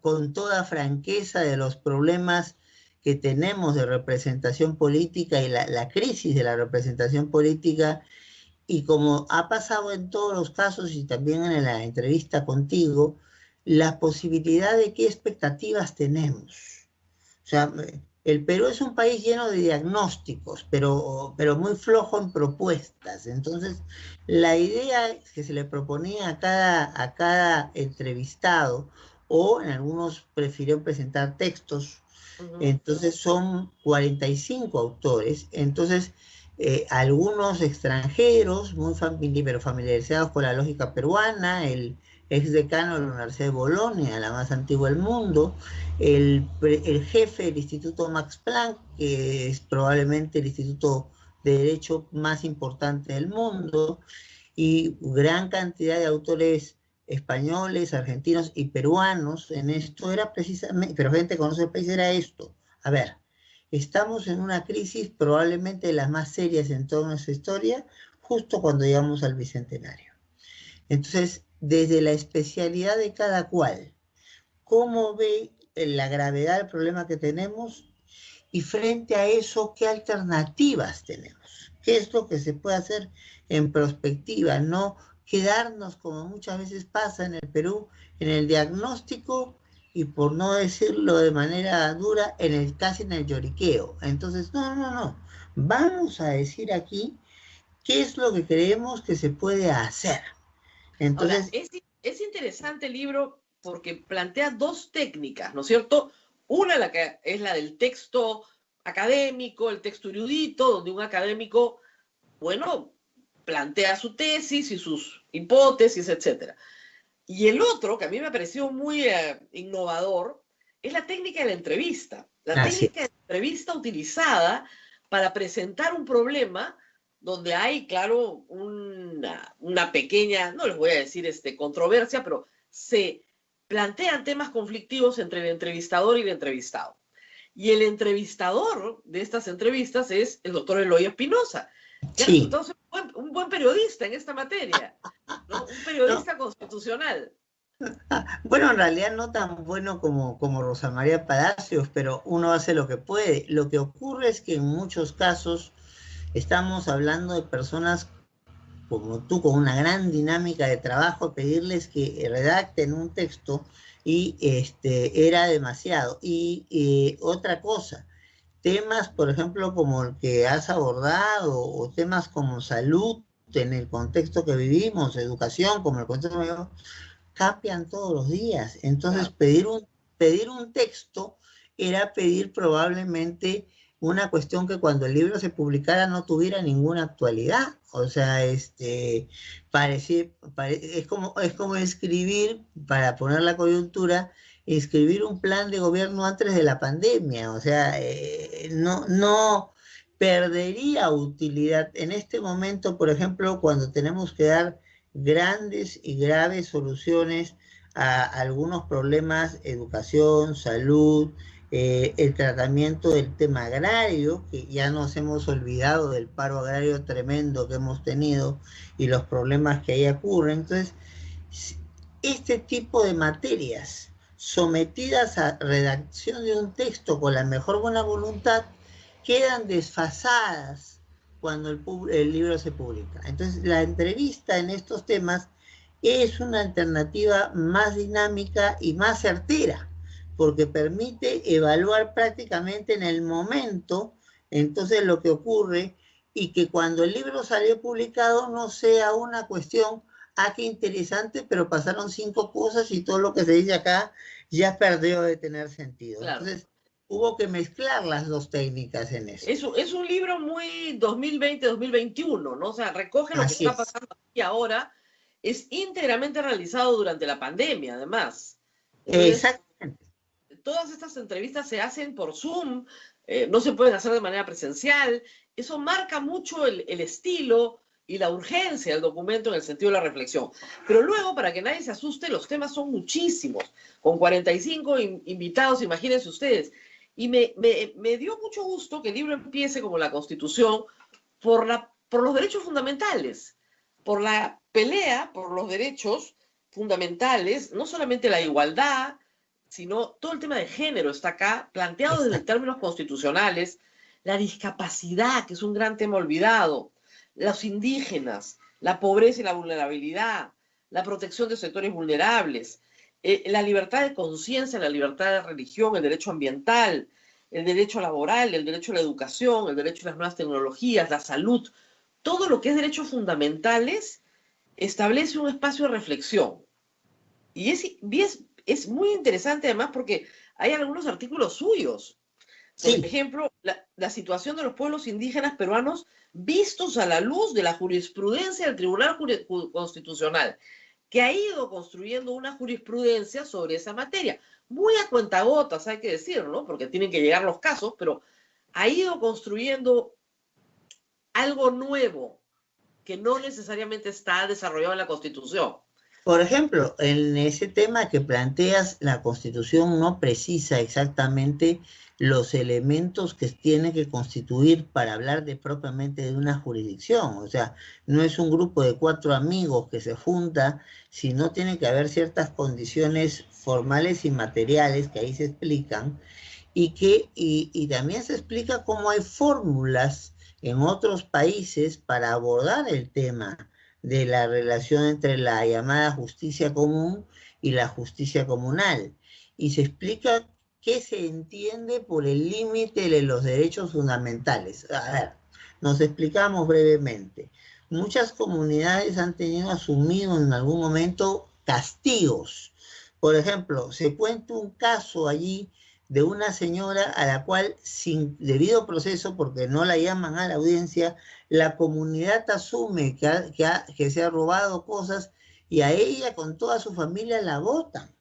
con toda franqueza de los problemas que tenemos de representación política y la crisis de la representación política, y como ha pasado en todos los casos y también en la entrevista contigo, la posibilidad de qué expectativas tenemos. O sea, el Perú es un país lleno de diagnósticos, pero muy flojo en propuestas. Entonces, la idea que se le proponía a cada entrevistado, o en algunos prefirieron presentar textos, entonces son 45 autores, entonces algunos extranjeros, muy pero familiarizados con la lógica peruana, el ex decano de la Universidad de Bolonia, la más antigua del mundo, el jefe del Instituto Max Planck, que es probablemente el instituto de derecho más importante del mundo, y gran cantidad de autores españoles, argentinos y peruanos. En esto era precisamente, pero gente que conoce el país, era esto. A ver, estamos en una crisis probablemente de las más serias en toda nuestra historia, justo cuando llegamos al Bicentenario. Entonces, desde la especialidad de cada cual, ¿cómo ve la gravedad del problema que tenemos? Y frente a eso, ¿qué alternativas tenemos? ¿Qué es lo que se puede hacer en perspectiva? No quedarnos, como muchas veces pasa en el Perú, en el diagnóstico y, por no decirlo de manera dura, casi en el lloriqueo. Entonces, no. Vamos a decir aquí qué es lo que creemos que se puede hacer. Entonces, ahora, es interesante el libro porque plantea dos técnicas, ¿no es cierto? Una, la que es la del texto académico, el texto erudito, donde un académico, bueno, plantea su tesis y sus hipótesis, etc. Y el otro, que a mí me pareció muy innovador, es la técnica de la entrevista. La técnica de la entrevista utilizada para presentar un problema donde hay, claro, una pequeña, no les voy a decir controversia, pero se plantean temas conflictivos entre el entrevistador y el entrevistado. Y el entrevistador de estas entrevistas es el doctor Eloy Espinosa, que ha resultado ser un buen periodista en esta materia, ¿no? Un periodista constitucional. Bueno, en realidad no tan bueno como Rosa María Palacios, pero uno hace lo que puede. Lo que ocurre es que en muchos casos estamos hablando de personas como tú, con una gran dinámica de trabajo, pedirles que redacten un texto y era demasiado. Y otra cosa, temas, por ejemplo, como el que has abordado, o temas como salud en el contexto que vivimos, educación, como el contexto que vivimos, cambian todos los días. Entonces, pedir un texto era pedir probablemente una cuestión que cuando el libro se publicara no tuviera ninguna actualidad. O sea, es como escribir, para poner la coyuntura, escribir un plan de gobierno antes de la pandemia. O sea, no perdería utilidad en este momento, por ejemplo, cuando tenemos que dar grandes y graves soluciones a algunos problemas: educación, salud, el tratamiento del tema agrario, que ya nos hemos olvidado del paro agrario tremendo que hemos tenido y los problemas que ahí ocurren. Entonces, este tipo de materias sometidas a redacción de un texto con la mejor buena voluntad quedan desfasadas cuando el libro se publica. Entonces, la entrevista en estos temas es una alternativa más dinámica y más certera, porque permite evaluar prácticamente en el momento, entonces, lo que ocurre, y que cuando el libro salió publicado no sea una cuestión, qué interesante, pero pasaron 5 cosas y todo lo que se dice acá ya perdió de tener sentido. Claro. Entonces, hubo que mezclar las dos técnicas en eso. Es un libro muy 2020-2021, ¿no? O sea, recoge lo que está pasando aquí ahora. Es íntegramente realizado durante la pandemia, además. Exactamente. Todas estas entrevistas se hacen por Zoom, no se pueden hacer de manera presencial. Eso marca mucho el estilo y la urgencia del documento en el sentido de la reflexión. Pero luego, para que nadie se asuste, los temas son muchísimos, con 45 invitados, imagínense ustedes. Y me dio mucho gusto que el libro empiece como la Constitución por los derechos fundamentales, por la pelea por los derechos fundamentales, no solamente la igualdad, sino todo el tema de género está acá, planteado desde términos constitucionales, la discapacidad, que es un gran tema olvidado, los indígenas, la pobreza y la vulnerabilidad, la protección de sectores vulnerables, la libertad de conciencia, la libertad de religión, el derecho ambiental, el derecho laboral, el derecho a la educación, el derecho a las nuevas tecnologías, la salud. Todo lo que es derechos fundamentales establece un espacio de reflexión. Y es muy interesante además porque hay algunos artículos suyos. Por ejemplo, la situación de los pueblos indígenas peruanos vistos a la luz de la jurisprudencia del Tribunal Constitucional, que ha ido construyendo una jurisprudencia sobre esa materia. Muy a cuentagotas, hay que decirlo, ¿no? Porque tienen que llegar los casos, pero ha ido construyendo algo nuevo que no necesariamente está desarrollado en la Constitución. Por ejemplo, en ese tema que planteas, la Constitución no precisa exactamente los elementos que tiene que constituir para hablar propiamente de una jurisdicción. O sea, no es un grupo de 4 amigos que se junta, sino tiene que haber ciertas condiciones formales y materiales que ahí se explican, y también se explica cómo hay fórmulas en otros países para abordar el tema de la relación entre la llamada justicia común y la justicia comunal. Y se explica qué se entiende por el límite de los derechos fundamentales. A ver, nos explicamos brevemente. Muchas comunidades han tenido asumido en algún momento castigos. Por ejemplo, se cuenta un caso allí de una señora a la cual, sin debido proceso, porque no la llaman a la audiencia, la comunidad asume que se ha robado cosas y a ella con toda su familia la botan.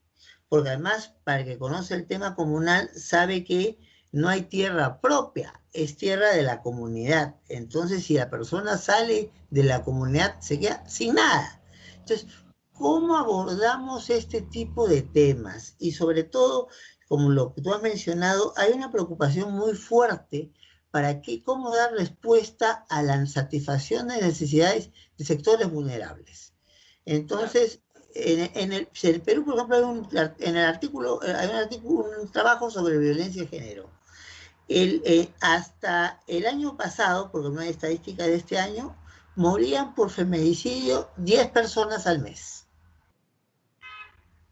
Porque además, para el que conoce el tema comunal, sabe que no hay tierra propia, es tierra de la comunidad. Entonces, si la persona sale de la comunidad, se queda sin nada. Entonces, ¿cómo abordamos este tipo de temas? Y sobre todo, como lo que tú has mencionado, hay una preocupación muy fuerte para cómo dar respuesta a la satisfacción de necesidades de sectores vulnerables. Entonces, en el Perú, por ejemplo, hay un trabajo sobre violencia de género. Hasta el año pasado, porque no hay estadística de este año, morían por feminicidio 10 personas al mes.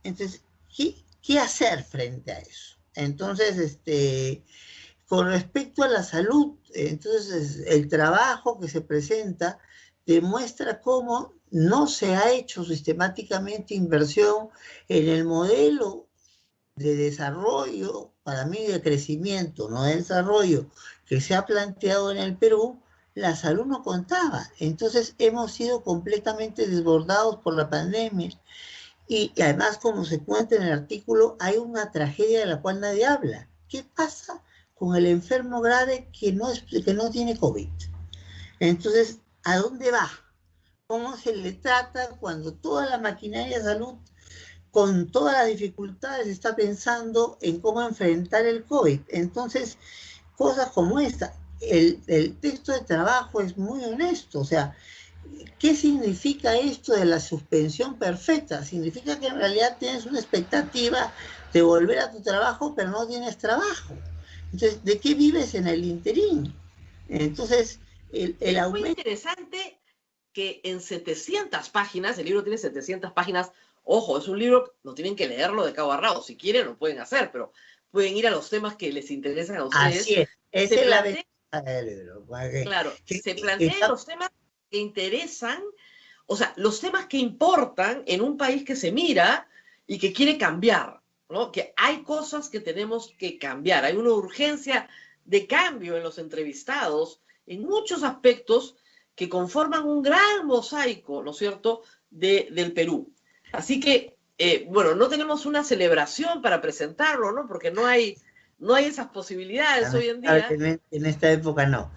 Entonces, ¿qué hacer frente a eso? Entonces, con respecto a la salud, entonces el trabajo que se presenta demuestra cómo no se ha hecho sistemáticamente inversión en el modelo de desarrollo, para mí de crecimiento, no de desarrollo, que se ha planteado en el Perú. La salud no contaba. Entonces hemos sido completamente desbordados por la pandemia. Y además, como se cuenta en el artículo, hay una tragedia de la cual nadie habla. ¿Qué pasa con el enfermo grave que no tiene COVID? Entonces, ¿a dónde va? ¿Cómo se le trata cuando toda la maquinaria de salud, con todas las dificultades, está pensando en cómo enfrentar el COVID? Entonces, cosas como esta. El texto de trabajo es muy honesto, o sea, ¿qué significa esto de la suspensión perfecta? Significa que en realidad tienes una expectativa de volver a tu trabajo, pero no tienes trabajo. Entonces, ¿de qué vives en el interín? Entonces, el aumento... Es muy interesante que en 700 páginas, el libro tiene 700 páginas, ojo, es un libro, no tienen que leerlo de cabo a rabo, si quieren lo pueden hacer, pero pueden ir a los temas que les interesan a ustedes. Así es, esa es la ventaja del libro. Claro, se plantean los temas que interesan, o sea, los temas que importan en un país que se mira y que quiere cambiar, ¿no? Que hay cosas que tenemos que cambiar, hay una urgencia de cambio en los entrevistados, en muchos aspectos que conforman un gran mosaico, ¿no es cierto?, del Perú. Así que, bueno, no tenemos una celebración para presentarlo, ¿no? Porque no hay esas posibilidades hoy en día. En esta época no.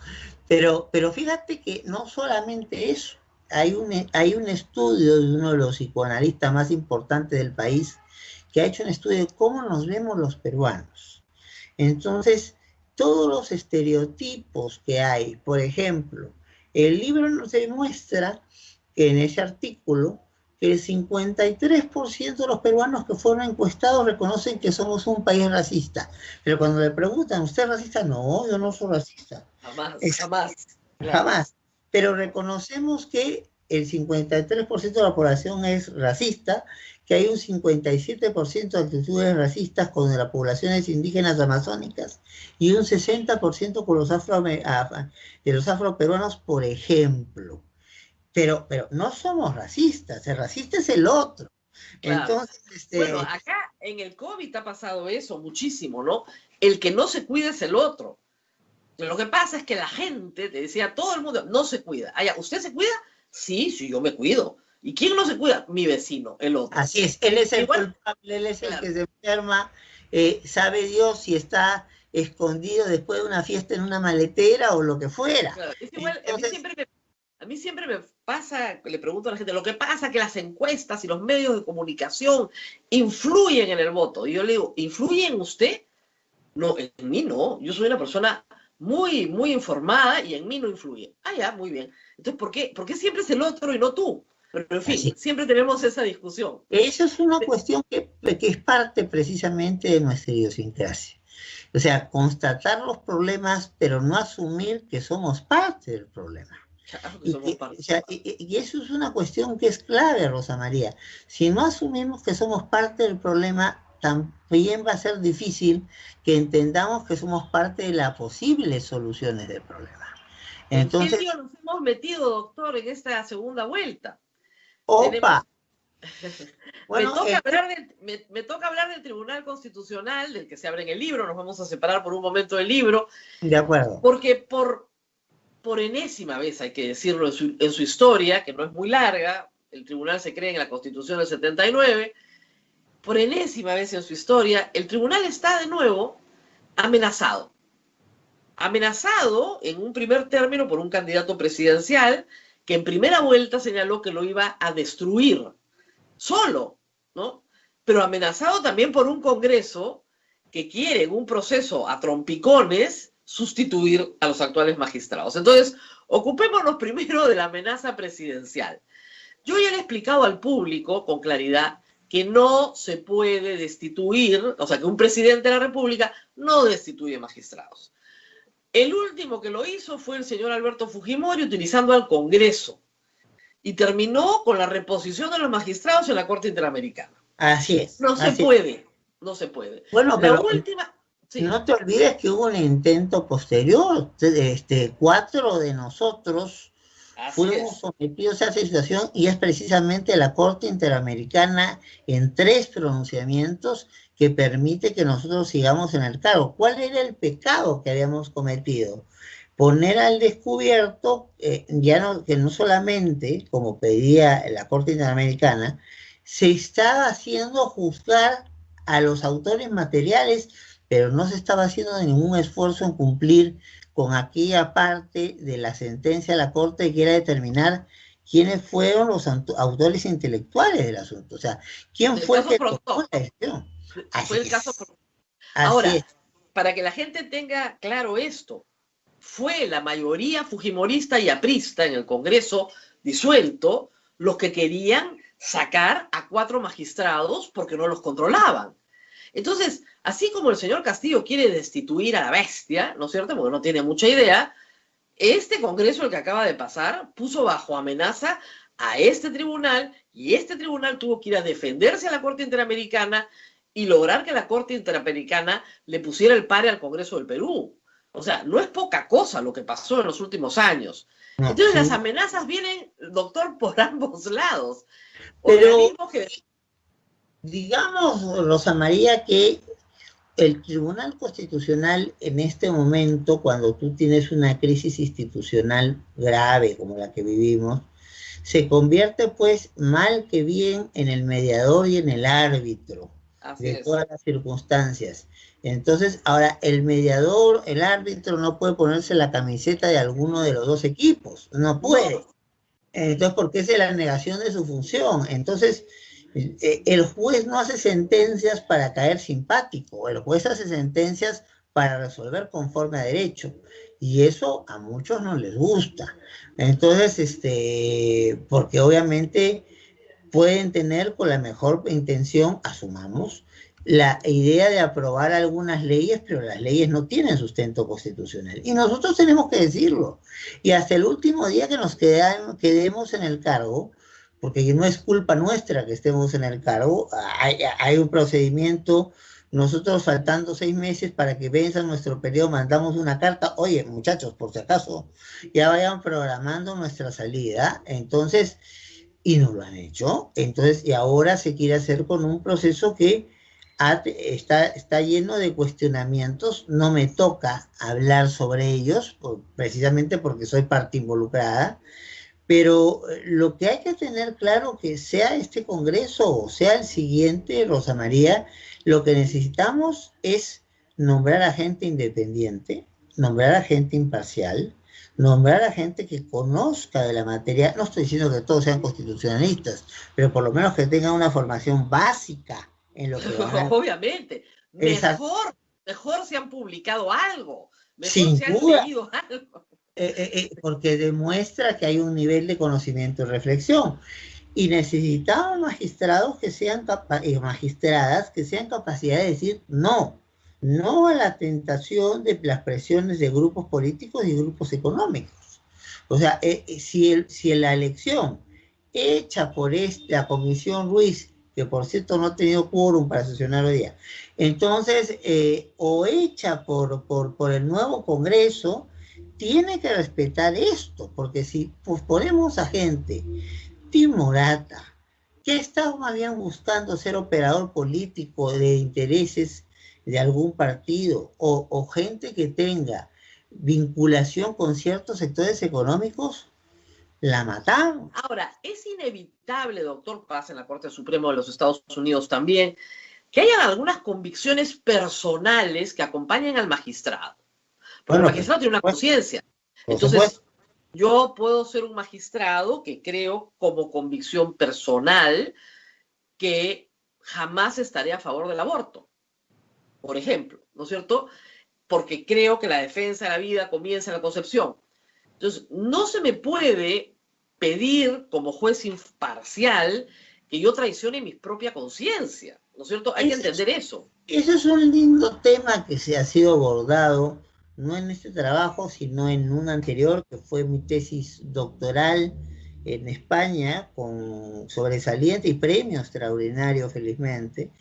Pero fíjate que no solamente eso, hay un estudio de uno de los psicoanalistas más importantes del país que ha hecho un estudio de cómo nos vemos los peruanos. Entonces, todos los estereotipos que hay, por ejemplo, el libro nos demuestra que en ese artículo que el 53% de los peruanos que fueron encuestados reconocen que somos un país racista. Pero cuando le preguntan, ¿usted es racista? No, yo no soy racista. Jamás, jamás. Claro. Jamás. Pero reconocemos que el 53% de la población es racista, que hay un 57% de actitudes racistas con las poblaciones indígenas amazónicas y un 60% con los de los afroperuanos, por ejemplo. Pero no somos racistas, el racista es el otro. Claro. Entonces, bueno, acá en el COVID ha pasado eso muchísimo, ¿no? El que no se cuida es el otro. Lo que pasa es que la gente, te decía, todo el mundo no se cuida. ¿Usted se cuida? Sí, sí, yo me cuido. ¿Y quién no se cuida? Mi vecino, el otro. Así es, él es el culpable, él es el que se enferma, sabe Dios si está escondido después de una fiesta en una maletera o lo que fuera. Claro. Es igual, entonces, a mí siempre me pasa, le pregunto a la gente, lo que pasa es que las encuestas y los medios de comunicación influyen en el voto. Y yo le digo, ¿influye en usted? No, en mí no. Yo soy una persona muy, muy informada y en mí no influye. Ya, muy bien. Entonces, ¿por qué siempre es el otro y no tú? Pero, en fin, siempre tenemos esa discusión. Eso es una cuestión que es parte precisamente de nuestra idiosincrasia. O sea, constatar los problemas, pero no asumir que somos parte del problema. Claro que Y, somos parte. o sea, y eso es una cuestión que es clave, Rosa María. Si no asumimos que somos parte del problema, también va a ser difícil que entendamos que somos parte de las posibles soluciones del problema. Entonces, ¿en qué lío nos hemos metido, doctor, en esta segunda vuelta? ¡Opa! Bueno, me toca hablar del Tribunal Constitucional, del que se abre en el libro. Nos vamos a separar por un momento del libro. De acuerdo. Porque por enésima vez, hay que decirlo, en su historia, que no es muy larga, el tribunal se crea en la Constitución del 79, por enésima vez en su historia, el tribunal está de nuevo amenazado. Amenazado en un primer término por un candidato presidencial que en primera vuelta señaló que lo iba a destruir solo, ¿no? Pero amenazado también por un Congreso que quiere en un proceso a trompicones sustituir a los actuales magistrados. Entonces, ocupémonos primero de la amenaza presidencial. Yo ya le he explicado al público con claridad que no se puede destituir, o sea, que un presidente de la República no destituye magistrados. El último que lo hizo fue el señor Alberto Fujimori utilizando al Congreso y terminó con la reposición de los magistrados en la Corte Interamericana. Así es. No se puede, no se puede. Bueno, la última... Sí. No te olvides que hubo un intento posterior. 4 de nosotros fuimos sometidos a esa situación y es precisamente la Corte Interamericana en 3 pronunciamientos que permite que nosotros sigamos en el cargo. ¿Cuál era el pecado que habíamos cometido? Poner al descubierto, que no solamente, como pedía la Corte Interamericana, se estaba haciendo juzgar a los autores materiales, pero no se estaba haciendo ningún esfuerzo en cumplir con aquella parte de la sentencia de la Corte que era determinar quiénes fueron los autores intelectuales del asunto. O sea, quién fue el que tomó la decisión. Fue el caso. Ahora, para que la gente tenga claro esto, fue la mayoría fujimorista y aprista en el Congreso disuelto los que querían sacar a 4 magistrados porque no los controlaban. Entonces, así como el señor Castillo quiere destituir a la bestia, ¿no es cierto?, porque no tiene mucha idea, este Congreso, el que acaba de pasar, puso bajo amenaza a este tribunal y este tribunal tuvo que ir a defenderse a la Corte Interamericana y lograr que la Corte Interamericana le pusiera el pare al Congreso del Perú. O sea, no es poca cosa lo que pasó en los últimos años. Entonces, las amenazas vienen, doctor, por ambos lados. Pero digamos, Rosa María, que el Tribunal Constitucional en este momento, cuando tú tienes una crisis institucional grave como la que vivimos, se convierte pues mal que bien en el mediador y en el árbitro de todas las circunstancias. Entonces, ahora el mediador, el árbitro no puede ponerse la camiseta de alguno de los 2 equipos, no puede. Entonces, porque esa es la negación de su función. Entonces, el juez no hace sentencias para caer simpático, el juez hace sentencias para resolver conforme a derecho. Y eso a muchos no les gusta. Entonces, porque obviamente pueden tener con la mejor intención, asumamos, la idea de aprobar algunas leyes, pero las leyes no tienen sustento constitucional. Y nosotros tenemos que decirlo. Y hasta el último día que nos quedemos en el cargo, porque no es culpa nuestra que estemos en el cargo, hay un procedimiento. Nosotros faltando 6 meses para que venza nuestro periodo, mandamos una carta, oye muchachos, por si acaso, ya vayan programando nuestra salida. Entonces, y no lo han hecho. Entonces, y ahora se quiere hacer con un proceso que está lleno de cuestionamientos. No me toca hablar sobre ellos, precisamente porque soy parte involucrada, pero lo que hay que tener claro, que sea este Congreso o sea el siguiente, Rosa María, lo que necesitamos es nombrar a gente independiente, nombrar a gente imparcial, nombrar a gente que conozca de la materia. No estoy diciendo que todos sean constitucionalistas, pero por lo menos que tengan una formación básica en lo que van a... Obviamente, Esas, mejor se han publicado algo, mejor sin se han duda, leído algo. porque demuestra que hay un nivel de conocimiento y reflexión. Y necesitamos magistrados que sean magistradas que sean capacidad de decir no, no a la tentación de las presiones de grupos políticos y grupos económicos. O sea, si la elección hecha por la Comisión Ruiz, que por cierto no ha tenido quórum para sesionar hoy día, entonces, o hecha por el nuevo Congreso, tiene que respetar esto, porque si pues, ponemos a gente timorata, que está más bien buscando ser operador político de intereses de algún partido, o gente que tenga vinculación con ciertos sectores económicos, la matamos. Ahora, es inevitable, doctor Paz, en la Corte Suprema de los Estados Unidos también, que hayan algunas convicciones personales que acompañen al magistrado. Porque el magistrado tiene una conciencia. Entonces, yo puedo ser un magistrado que creo como convicción personal que jamás estaré a favor del aborto, por ejemplo, ¿no es cierto? Porque creo que la defensa de la vida comienza en la concepción. Entonces, no se me puede pedir como juez imparcial que yo traicione mi propia conciencia, ¿no es cierto? Hay que entender eso. Eso es un lindo tema que se ha sido abordado, no en este trabajo, sino en un anterior, que fue mi tesis doctoral en España, con sobresaliente y premio extraordinario, felizmente,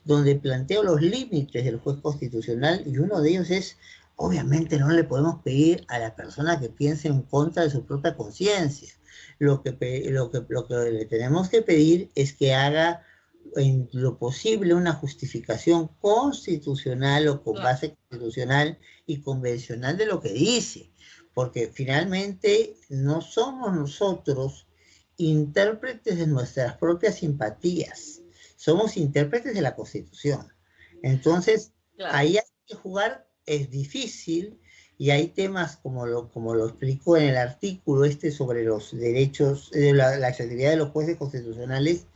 donde planteo los límites del juez constitucional, y uno de ellos es, obviamente no le podemos pedir a la persona que piense en contra de su propia conciencia. Lo que le tenemos que pedir es que haga en lo posible una justificación constitucional o con base constitucional y convencional de lo que dice, porque finalmente no somos nosotros intérpretes de nuestras propias simpatías, somos intérpretes de la Constitución. Entonces, ahí hay que jugar, es difícil, y hay temas como lo explico en el artículo sobre los derechos, la actividad de los jueces constitucionales,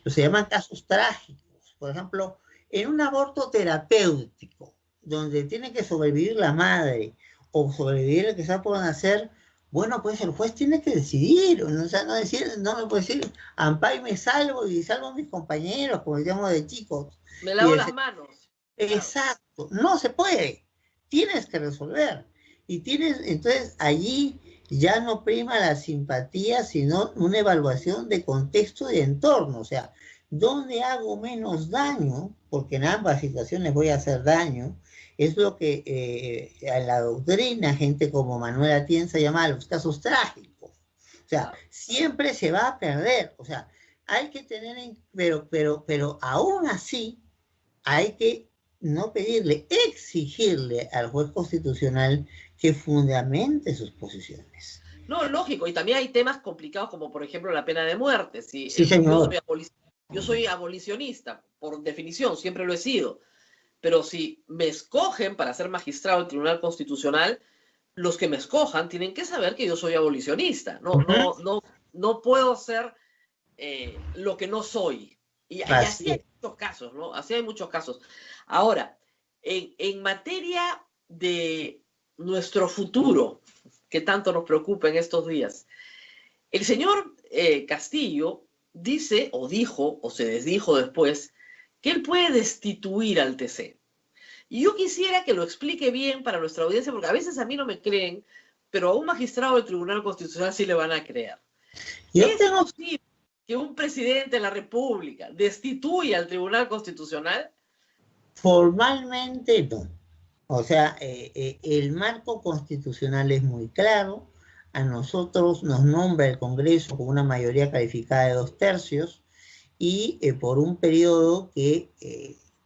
se llaman casos trágicos. Por ejemplo, en un aborto terapéutico, donde tiene que sobrevivir la madre o sobrevivir el que está por nacer, bueno, pues el juez tiene que decidir, o sea, no me puede decir, amparo y me salvo y salvo a mis compañeros, como decíamos de chicos. Me lavo las manos. Exacto, no se puede, tienes que resolver. Entonces allí ya no prima la simpatía, sino una evaluación de contexto y de entorno. O sea, ¿dónde hago menos daño? Porque en ambas situaciones voy a hacer daño. Es lo que en la doctrina gente como Manuel Atienza llama los casos trágicos. O sea, siempre se va a perder. O sea, hay que tener, pero aún así hay que no pedirle, exigirle al juez constitucional que fundamente sus posiciones. No, lógico, y también hay temas complicados como por ejemplo la pena de muerte. Sí, señor. Yo soy abolicionista, por definición, siempre lo he sido, pero si me escogen para ser magistrado del Tribunal Constitucional, los que me escojan tienen que saber que yo soy abolicionista, no no puedo ser lo que no soy. Y así hay muchos casos, ¿no? Así hay muchos casos. Ahora, en materia de nuestro futuro, que tanto nos preocupa en estos días, el señor Castillo dice, o dijo, o se desdijo después, que él puede destituir al TC. Y yo quisiera que lo explique bien para nuestra audiencia, porque a veces a mí no me creen, pero a un magistrado del Tribunal Constitucional sí le van a creer. ¿Es posible que un presidente de la República destituya al Tribunal Constitucional? Formalmente no. O sea, el marco constitucional es muy claro. A nosotros nos nombra el Congreso con una mayoría calificada de 2/3 y por un periodo que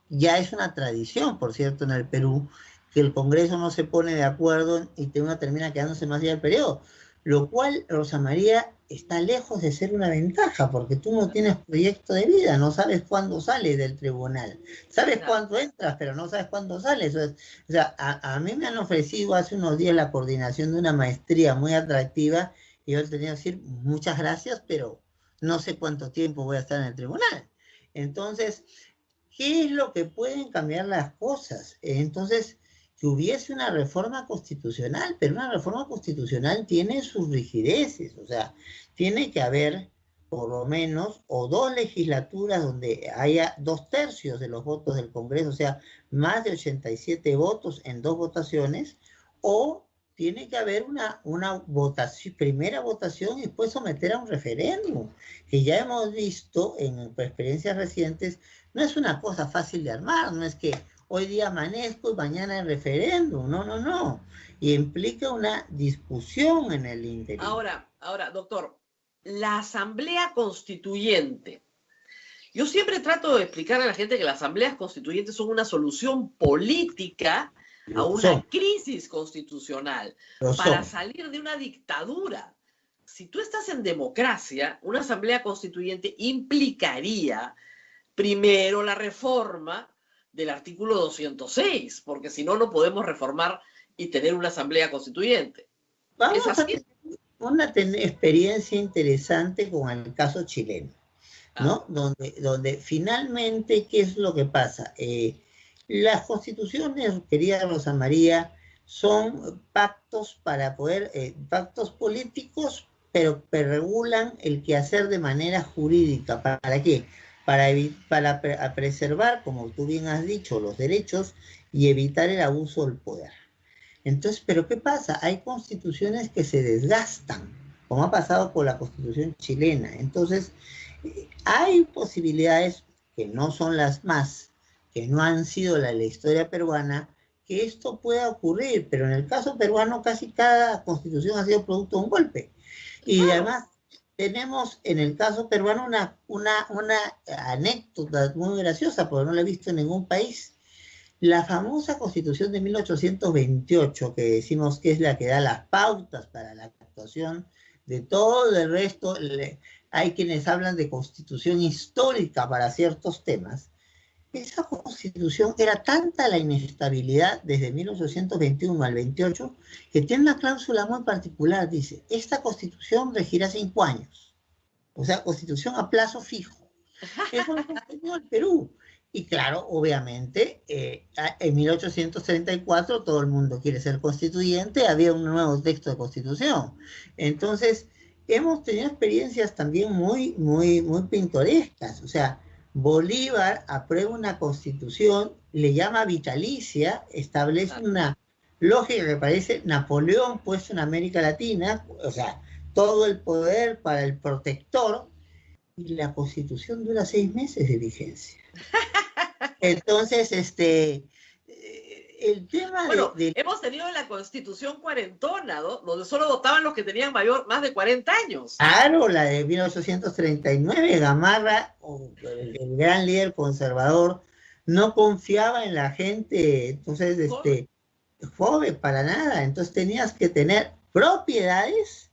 ya es una tradición, por cierto, en el Perú, que el Congreso no se pone de acuerdo y termina quedándose más allá del periodo, lo cual, Rosa María, está lejos de ser una ventaja, porque tú no tienes proyecto de vida, no sabes cuándo sales del tribunal, sabes cuándo entras, pero no sabes cuándo sales. O sea, a mí me han ofrecido hace unos días la coordinación de una maestría muy atractiva, y yo tenía que decir, muchas gracias, pero no sé cuánto tiempo voy a estar en el tribunal. Entonces, ¿qué es lo que pueden cambiar las cosas? Entonces, que hubiese una reforma constitucional, pero una reforma constitucional tiene sus rigideces, o sea, tiene que haber por lo menos o 2 legislaturas donde haya 2/3 de los votos del Congreso, o sea, más de 87 votos en 2 votaciones, o tiene que haber una votación, primera votación y después someter a un referéndum, que ya hemos visto en experiencias recientes, no es una cosa fácil de armar, no es que hoy día amanezco y mañana el referéndum, no, y implica una discusión en el interior. Ahora, doctor, la Asamblea Constituyente. Yo siempre trato de explicar a la gente que las asambleas constituyentes son una solución política a una crisis constitucional para salir de una dictadura. Si tú estás en democracia, una asamblea constituyente implicaría primero la reforma del artículo 206, porque si no, no podemos reformar y tener una asamblea constituyente. Vamos a tener una experiencia interesante con el caso chileno, ¿no? Donde finalmente, ¿qué es lo que pasa? Las constituciones, querida Rosa María, son pactos para poder, pactos políticos, pero que regulan el quehacer de manera jurídica. ¿Para qué? Para preservar, como tú bien has dicho, los derechos y evitar el abuso del poder. Entonces, ¿pero qué pasa? Hay constituciones que se desgastan, como ha pasado con la Constitución chilena. Entonces, hay posibilidades que no son las más, que no han sido la historia peruana, que esto pueda ocurrir, pero en el caso peruano casi cada constitución ha sido producto de un golpe. Y además tenemos en el caso peruano una anécdota muy graciosa, porque no la he visto en ningún país. La famosa Constitución de 1828, que decimos que es la que da las pautas para la actuación de todo el resto, hay quienes hablan de constitución histórica para ciertos temas. Esa constitución era tanta la inestabilidad desde 1821 al 28 que tiene una cláusula muy particular, dice, esta constitución regirá 5 años, o sea, constitución a plazo fijo. Eso lo enseñó el Perú. Y claro, obviamente, en 1834 todo el mundo quiere ser constituyente, había un nuevo texto de constitución. Entonces, hemos tenido experiencias también muy pintorescas. O sea, Bolívar aprueba una constitución, le llama vitalicia, establece una lógica que parece Napoleón puesto en América Latina, o sea, todo el poder para el protector, y la constitución dura 6 meses de vigencia. Entonces, el tema hemos tenido la constitución cuarentona, ¿no? Donde solo votaban los que tenían más de 40 años. Claro, la de 1839, Gamarra, el gran líder conservador, no confiaba en la gente, entonces, joven para nada, entonces tenías que tener propiedades,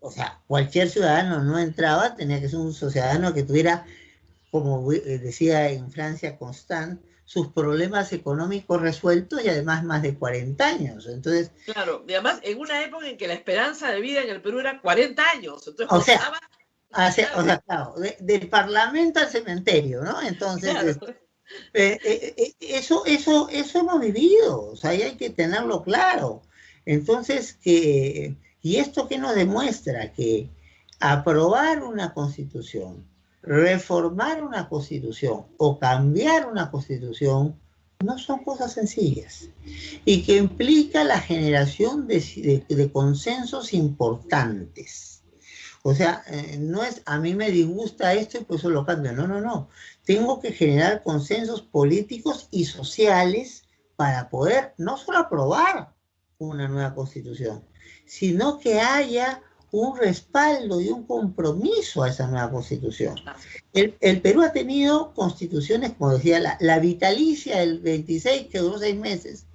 o sea, cualquier ciudadano no entraba, tenía que ser un ciudadano que tuviera, como decía en Francia Constant, sus problemas económicos resueltos y además más de 40 años. Entonces, claro, y además en una época en que la esperanza de vida en el Perú era 40 años, entonces o sea, costaba, claro, del Parlamento al cementerio, ¿no? Entonces, claro, eso hemos vivido, o sea, ahí hay que tenerlo claro. Entonces, ¿y esto qué nos demuestra? Que aprobar una constitución, reformar una constitución o cambiar una constitución no son cosas sencillas y que implica la generación de consensos importantes. O sea, no es a mí me disgusta esto y por eso lo cambio. No, no, no. Tengo que generar consensos políticos y sociales para poder no solo aprobar una nueva constitución, sino que haya un respaldo y un compromiso a esa nueva constitución. El Perú ha tenido constituciones, como decía, la vitalicia del 26, que duró 6 meses,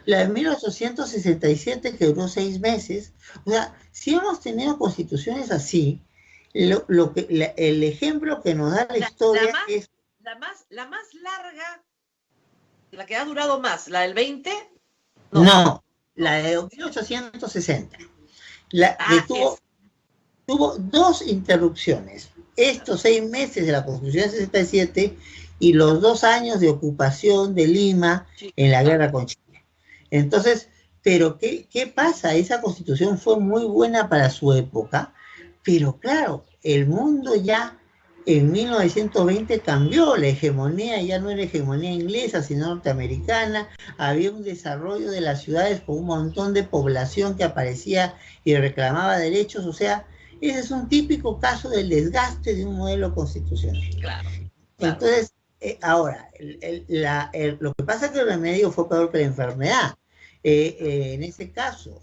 la de 1867, que duró 6 meses. O sea, si hemos tenido constituciones así, el ejemplo que nos da la historia es... La más larga, la que ha durado más, la del 20. No, la de 1860. Tuvo 2 interrupciones. Estos 6 meses de la Constitución del 67 y los 2 años de ocupación de Lima en la guerra con Chile. Entonces, pero ¿qué pasa? Esa Constitución fue muy buena para su época, pero claro, el mundo ya en 1920 cambió, la hegemonía ya no era hegemonía inglesa, sino norteamericana, había un desarrollo de las ciudades con un montón de población que aparecía y reclamaba derechos, o sea, ese es un típico caso del desgaste de un modelo constitucional. Claro. Entonces, ahora, lo que pasa es que el remedio fue peor que la enfermedad. En ese caso,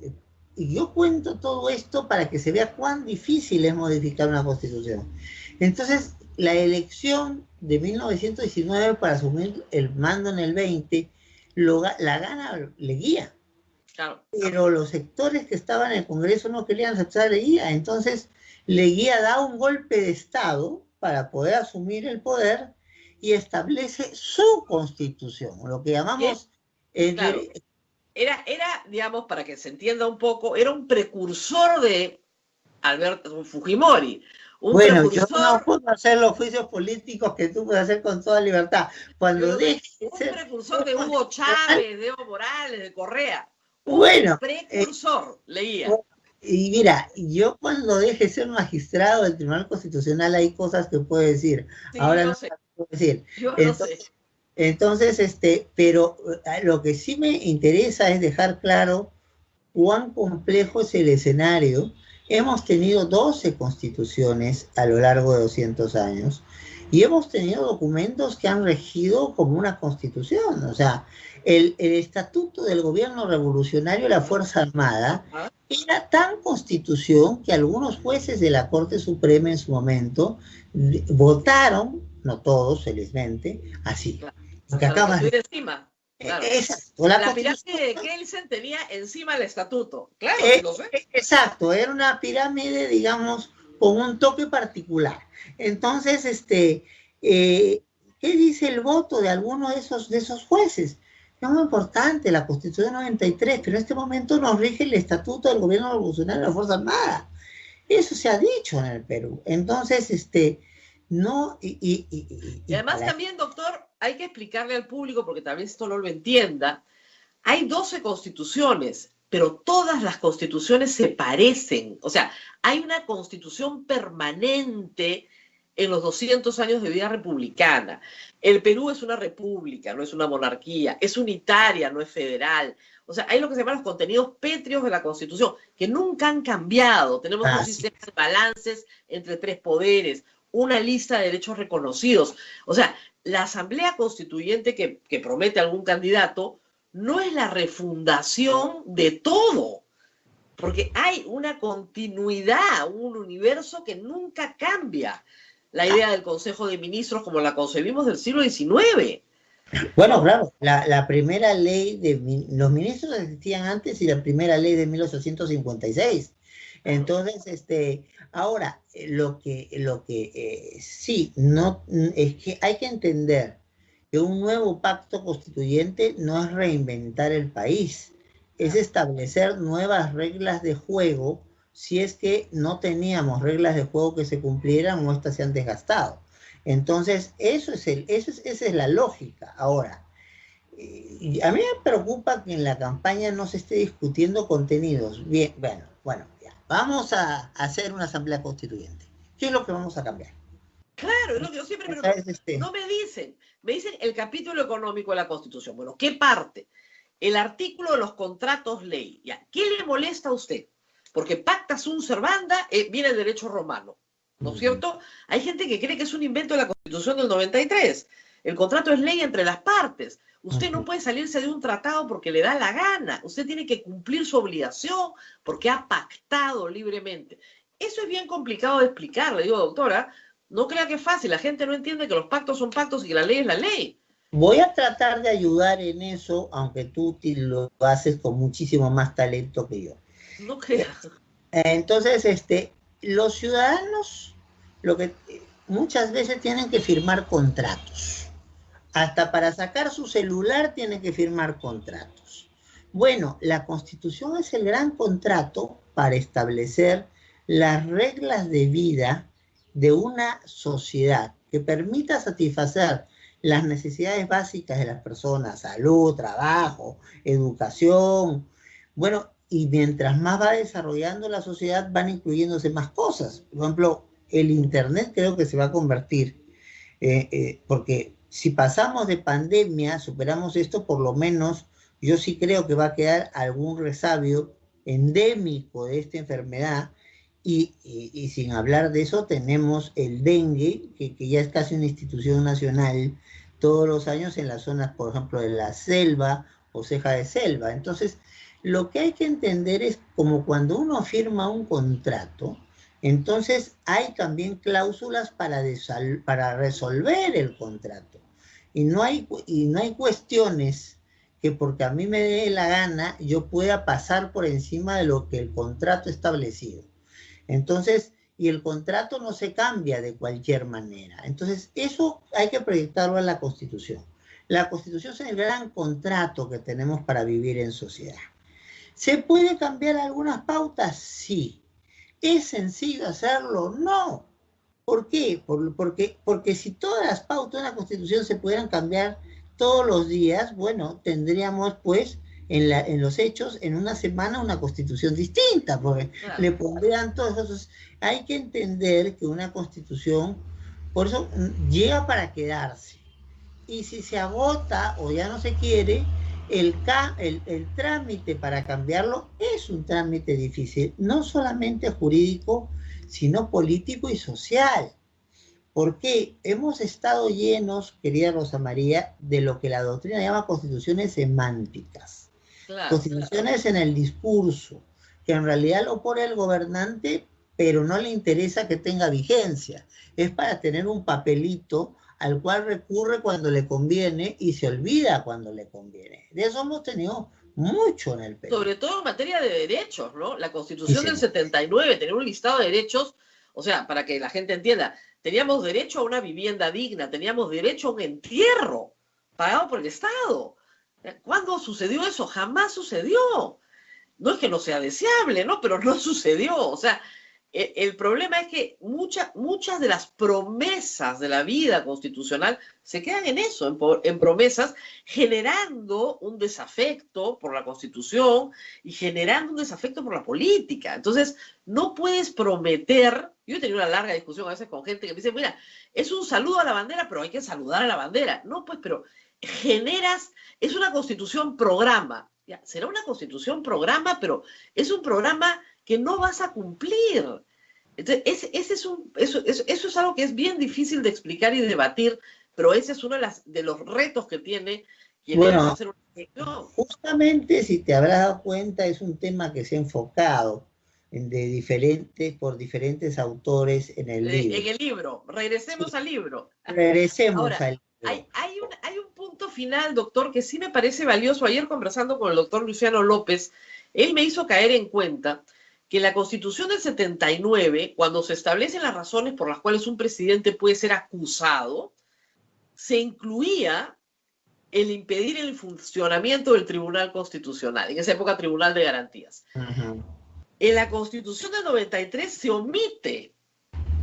y yo cuento todo esto para que se vea cuán difícil es modificar una constitución. Entonces, la elección de 1919 para asumir el mando en el 20, la gana Leguía. Claro. Pero los sectores que estaban en el Congreso no querían aceptar a Leguía. Entonces, Leguía da un golpe de Estado para poder asumir el poder y establece su constitución, lo que llamamos... Claro. Era, digamos, para que se entienda un poco, era un precursor de Alberto Fujimori. Bueno, yo no puedo hacer los juicios políticos que tú puedes hacer con toda libertad. Cuando precursor de Hugo Chávez, de Evo Morales, de Correa. Bueno, precursor, leía. Y mira, yo cuando deje ser magistrado del Tribunal Constitucional hay cosas que puedo decir. Sí, ahora no sé. puedo decir. Yo Entonces, pero lo que sí me interesa es dejar claro cuán complejo es el escenario. Hemos tenido 12 constituciones a lo largo de 200 años y hemos tenido documentos que han regido como una constitución. O sea, el Estatuto del Gobierno Revolucionario de la Fuerza Armada era tan constitución que algunos jueces de la Corte Suprema en su momento votaron, no todos, felizmente, así. Porque acabas de encima. Claro. Exacto, la pirámide de Kelsen tenía encima el estatuto. Claro, lo sé. Exacto, era una pirámide, digamos, con un toque particular. Entonces, ¿qué dice el voto de alguno de esos jueces? Es muy importante, la Constitución 93, pero en este momento nos rige el Estatuto del Gobierno Revolucionario de la Fuerza Armada. Eso se ha dicho en el Perú. Entonces, no... Y además también, doctor, hay que explicarle al público, porque tal vez esto no lo entienda, hay 12 constituciones, pero todas las constituciones se parecen. O sea, hay una constitución permanente en los 200 años de vida republicana. El Perú es una república, no es una monarquía, es unitaria, no es federal. O sea, hay lo que se llaman los contenidos pétreos de la Constitución, que nunca han cambiado. Tenemos un sistema de balances entre 3 poderes, una lista de derechos reconocidos. O sea, la Asamblea Constituyente que promete algún candidato no es la refundación de todo, porque hay una continuidad, un universo que nunca cambia. La idea del Consejo de Ministros como la concebimos del siglo XIX. Bueno, claro, la primera ley los ministros existían antes y la primera ley de 1856. Entonces, ahora, lo que sí, no, es que hay que entender que un nuevo pacto constituyente no es reinventar el país, es establecer nuevas reglas de juego si es que no teníamos reglas de juego que se cumplieran o estas se han desgastado. Entonces, esa es la lógica. Ahora, a mí me preocupa que en la campaña no se esté discutiendo contenidos. Bien, bueno, ya. Vamos a hacer una asamblea constituyente. ¿Qué es lo que vamos a cambiar? Claro, es lo que yo siempre pregunto. No me dicen el capítulo económico de la Constitución. Bueno, ¿qué parte? El artículo de los contratos ley. ¿Ya? ¿Qué le molesta a usted? Porque pacta sunt servanda viene el derecho romano, ¿no es cierto? Hay gente que cree que es un invento de la Constitución del 93. El contrato es ley entre las partes. Usted no puede salirse de un tratado porque le da la gana. Usted tiene que cumplir su obligación porque ha pactado libremente. Eso es bien complicado de explicar, le digo, doctora. No crea que es fácil. La gente no entiende que los pactos son pactos y que la ley es la ley. Voy a tratar de ayudar en eso, aunque tú lo haces con muchísimo más talento que yo. No creas. Entonces, los ciudadanos muchas veces tienen que firmar contratos. Hasta para sacar su celular tienen que firmar contratos. Bueno, la Constitución es el gran contrato para establecer las reglas de vida de una sociedad que permita satisfacer las necesidades básicas de las personas: salud, trabajo, educación. Bueno, y mientras más va desarrollando la sociedad, van incluyéndose más cosas. Por ejemplo, el Internet creo que se va a convertir, porque si pasamos de pandemia, superamos esto, por lo menos yo sí creo que va a quedar algún resabio endémico de esta enfermedad. Y sin hablar de eso, tenemos el dengue, que ya es casi una institución nacional todos los años en las zonas, por ejemplo, de la selva o ceja de selva. Entonces, lo que hay que entender es como cuando uno firma un contrato, entonces hay también cláusulas para resolver el contrato. Y no hay cuestiones que porque a mí me dé la gana yo pueda pasar por encima de lo que el contrato ha establecido. Entonces, y el contrato no se cambia de cualquier manera. Entonces, eso hay que proyectarlo en la Constitución. La Constitución es el gran contrato que tenemos para vivir en sociedad. ¿Se puede cambiar algunas pautas? Sí. ¿Es sencillo hacerlo? No. ¿Por qué? Porque si todas las pautas de la Constitución se pudieran cambiar todos los días, bueno, tendríamos pues en los hechos, en una semana, una Constitución distinta, porque claro, le pondrían todos esos. Hay que entender que una Constitución, por eso, llega para quedarse. Y si se agota o ya no se quiere, el trámite para cambiarlo es un trámite difícil, no solamente jurídico, sino político y social. Porque hemos estado llenos, querida Rosa María, de lo que la doctrina llama constituciones semánticas. Claro, constituciones claro, en el discurso, que en realidad lo pone el gobernante, pero no le interesa que tenga vigencia. Es para tener un papelito al cual recurre cuando le conviene y se olvida cuando le conviene. De eso hemos tenido mucho en el Perú. Sobre todo en materia de derechos, ¿no? La Constitución del 79 tenía un listado de derechos, o sea, para que la gente entienda, teníamos derecho a una vivienda digna, teníamos derecho a un entierro pagado por el Estado. ¿Cuándo sucedió eso? Jamás sucedió. No es que no sea deseable, ¿no? Pero no sucedió. O sea, el problema es que muchas de las promesas de la vida constitucional se quedan en eso, en promesas, generando un desafecto por la Constitución y generando un desafecto por la política. Entonces, no puedes prometer. Yo he tenido una larga discusión a veces con gente que me dice, mira, es un saludo a la bandera, pero hay que saludar a la bandera. No, pues, pero es una Constitución programa. Ya, será una Constitución programa, pero es un programa que no vas a cumplir. Entonces, eso es algo que es bien difícil de explicar y debatir, pero ese es uno de los retos que tiene quien va a hacer una elección. Justamente, si te habrás dado cuenta, es un tema que se ha enfocado por diferentes autores en el libro. En el libro. Regresemos al libro. Regresemos al libro. Hay un punto final, doctor, que sí me parece valioso. Ayer conversando con el doctor Luciano López, él me hizo caer en cuenta que la Constitución del 79, cuando se establecen las razones por las cuales un presidente puede ser acusado, se incluía el impedir el funcionamiento del Tribunal Constitucional, en esa época Tribunal de Garantías. En la Constitución del 93 se omite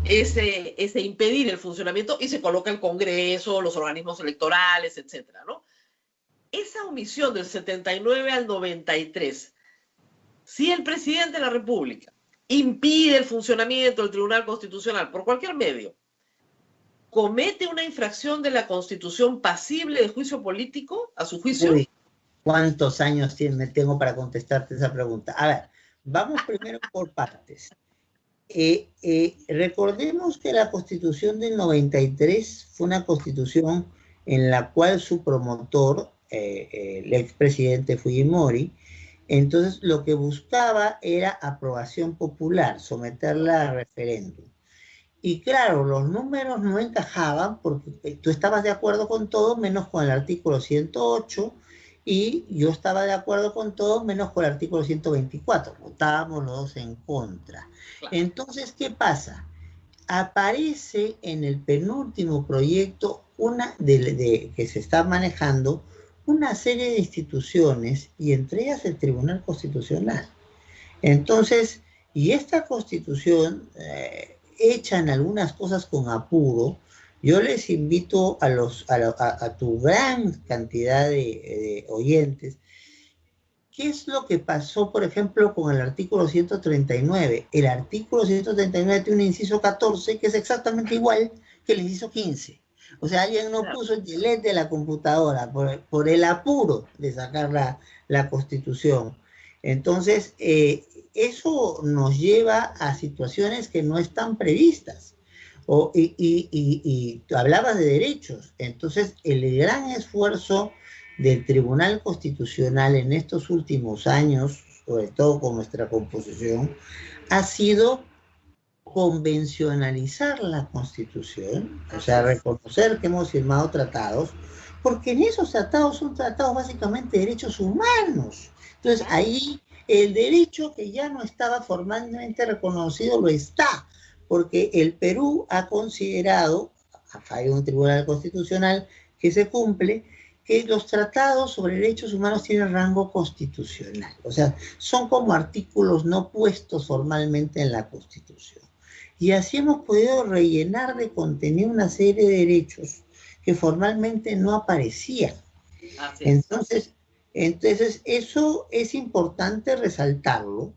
ese impedir el funcionamiento y se coloca el Congreso, los organismos electorales, etcétera, ¿no? Esa omisión del 79 al 93, si el presidente de la República impide el funcionamiento del Tribunal Constitucional por cualquier medio, comete una infracción de la Constitución pasible de juicio político, a su juicio. Uy, ¿cuántos años tengo para contestarte esa pregunta? A ver, vamos primero por partes. Recordemos que la Constitución del 93 fue una constitución en la cual su promotor, el expresidente Fujimori, entonces lo que buscaba era aprobación popular, someterla a referéndum. Y claro, los números no encajaban porque tú estabas de acuerdo con todo menos con el artículo 108 y yo estaba de acuerdo con todo menos con el artículo 124. Votábamos los dos en contra. Claro. Entonces, ¿qué pasa? Aparece en el penúltimo proyecto que se está manejando una serie de instituciones y entre ellas el Tribunal Constitucional. Entonces, y esta Constitución hecha en algunas cosas con apuro, yo les invito a tu gran cantidad de oyentes, ¿qué es lo que pasó, por ejemplo, con el artículo 139? El artículo 139 tiene un inciso 14 que es exactamente igual que el inciso 15. O sea, alguien no puso el delete de la computadora por el apuro de sacar la Constitución. Entonces, eso nos lleva a situaciones que no están previstas. Y tú hablabas de derechos. Entonces, el gran esfuerzo del Tribunal Constitucional en estos últimos años, sobre todo con nuestra composición, ha sido convencionalizar la Constitución, o sea, reconocer que hemos firmado tratados, porque en esos tratados son tratados básicamente de derechos humanos. Entonces, ahí el derecho que ya no estaba formalmente reconocido lo está, porque el Perú ha considerado, hay un tribunal constitucional que se cumple, que los tratados sobre derechos humanos tienen rango constitucional. O sea, son como artículos no puestos formalmente en la Constitución. Y así hemos podido rellenar de contenido una serie de derechos que formalmente no aparecían. Entonces, eso es importante resaltarlo.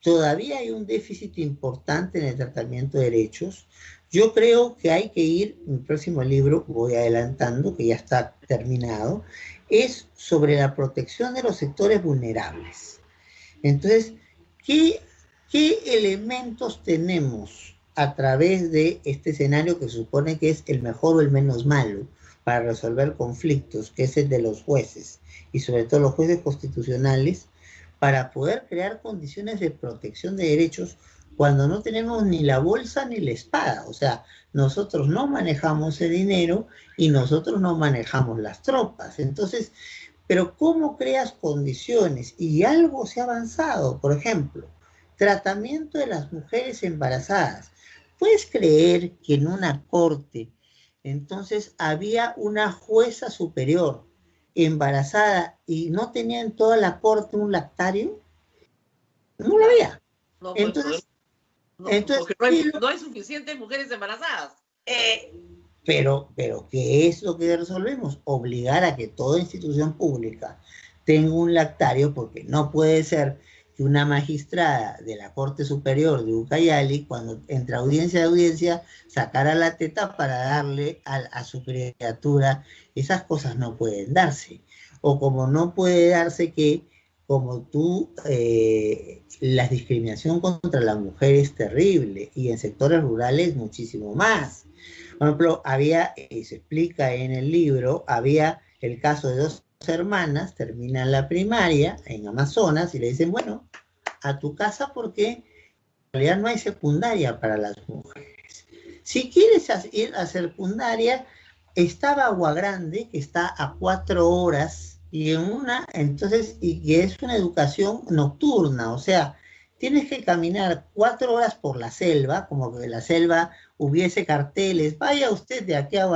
Todavía hay un déficit importante en el tratamiento de derechos. Yo creo que hay que ir, mi próximo libro, voy adelantando, que ya está terminado, es sobre la protección de los sectores vulnerables. Entonces, ¿qué elementos tenemos a través de este escenario que se supone que es el mejor o el menos malo para resolver conflictos, que es el de los jueces, y sobre todo los jueces constitucionales, para poder crear condiciones de protección de derechos cuando no tenemos ni la bolsa ni la espada? O sea, nosotros no manejamos el dinero y nosotros no manejamos las tropas. Entonces, pero ¿cómo creas condiciones? Y algo se ha avanzado. Por ejemplo, tratamiento de las mujeres embarazadas. ¿Puedes creer que en una corte, entonces había una jueza superior embarazada y no tenía en toda la corte un lactario? No lo había. Entonces, porque no hay suficientes mujeres embarazadas. Pero, ¿qué es lo que resolvemos? Obligar a que toda institución pública tenga un lactario, porque no puede ser que una magistrada de la Corte Superior de Ucayali, cuando entre audiencia de audiencia, sacara la teta para darle a su criatura. Esas cosas no pueden darse. O como no puede darse que, como tú, la discriminación contra la mujer es terrible, y en sectores rurales muchísimo más. Por ejemplo, se explica en el libro, había el caso de dos hermanas, terminan la primaria en Amazonas y le dicen, bueno, a tu casa porque en realidad no hay secundaria para las mujeres. Si quieres ir a secundaria, estaba Agua Grande, que está a 4 horas, y que es una educación nocturna, o sea, tienes que caminar 4 horas por la selva, como que en la selva hubiese carteles, vaya usted de aquí a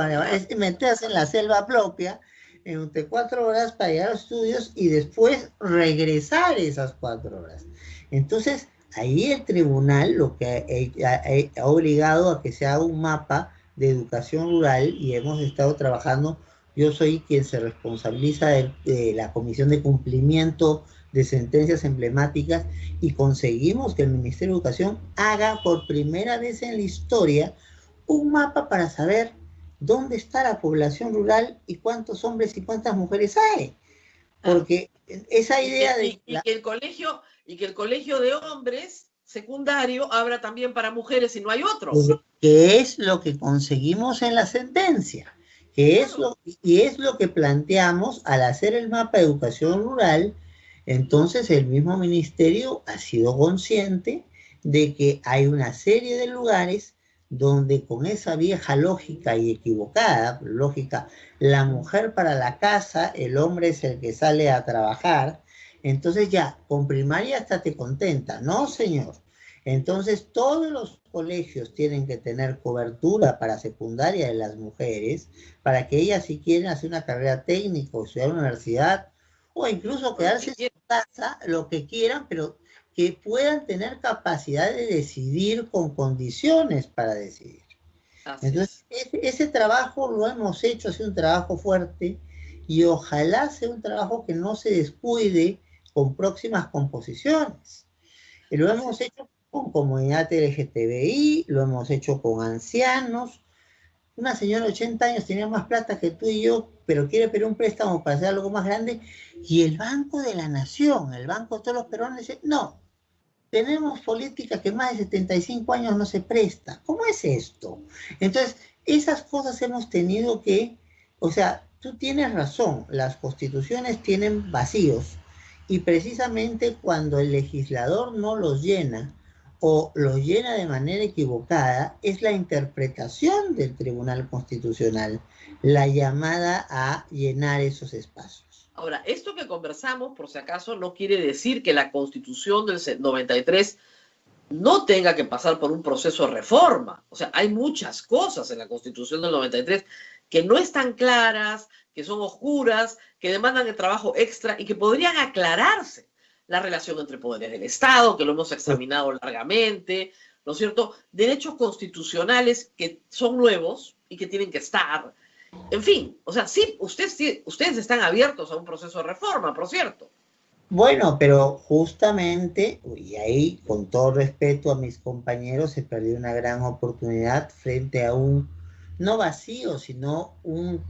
meterse en la selva propia. entre 4 horas para llegar a los estudios y después regresar esas 4 horas. Entonces, ahí el tribunal lo que ha obligado a que se haga un mapa de educación rural y hemos estado trabajando. Yo soy quien se responsabiliza de la comisión de cumplimiento de sentencias emblemáticas y conseguimos que el Ministerio de Educación haga por primera vez en la historia un mapa para saber dónde está la población rural y cuántos hombres y cuántas mujeres hay. Porque esa idea de... que el colegio de hombres secundario abra también para mujeres y no hay otro. Que es lo que conseguimos en la sentencia. Y es lo que planteamos al hacer el mapa de educación rural. Entonces el mismo ministerio ha sido consciente de que hay una serie de lugares donde con esa vieja lógica y equivocada, lógica, la mujer para la casa, el hombre es el que sale a trabajar, entonces ya, con primaria hasta te contenta, no señor. Entonces todos los colegios tienen que tener cobertura para secundaria de las mujeres, para que ellas si quieren hacer una carrera técnica o estudiar en la universidad, o incluso quedarse en su casa, lo que quieran, pero que puedan tener capacidad de decidir con condiciones para decidir. Entonces, ese trabajo lo hemos hecho, ha sido un trabajo fuerte y ojalá sea un trabajo que no se descuide con próximas composiciones. Y lo hemos hecho con comunidad LGTBI, lo hemos hecho con ancianos. Una señora de 80 años tenía más plata que tú y yo, pero quiere pedir un préstamo para hacer algo más grande, y el Banco de la Nación, el Banco de todos los peruanos, dice, no, tenemos política que más de 75 años no se presta. ¿Cómo es esto? Entonces, esas cosas hemos tenido que, o sea, tú tienes razón, las constituciones tienen vacíos, y precisamente cuando el legislador no los llena, o los llena de manera equivocada, es la interpretación del Tribunal Constitucional la llamada a llenar esos espacios. Ahora, esto que conversamos, por si acaso, no quiere decir que la Constitución del 93 no tenga que pasar por un proceso de reforma. O sea, hay muchas cosas en la Constitución del 93 que no están claras, que son oscuras, que demandan el trabajo extra y que podrían aclararse. La relación entre poderes del Estado, que lo hemos examinado largamente, ¿no es cierto? Derechos constitucionales que son nuevos y que tienen que estar. En fin, o sea, sí, ustedes están abiertos a un proceso de reforma, por cierto. Bueno, pero justamente, y ahí, con todo respeto a mis compañeros, se perdió una gran oportunidad frente a un, no vacío, sino un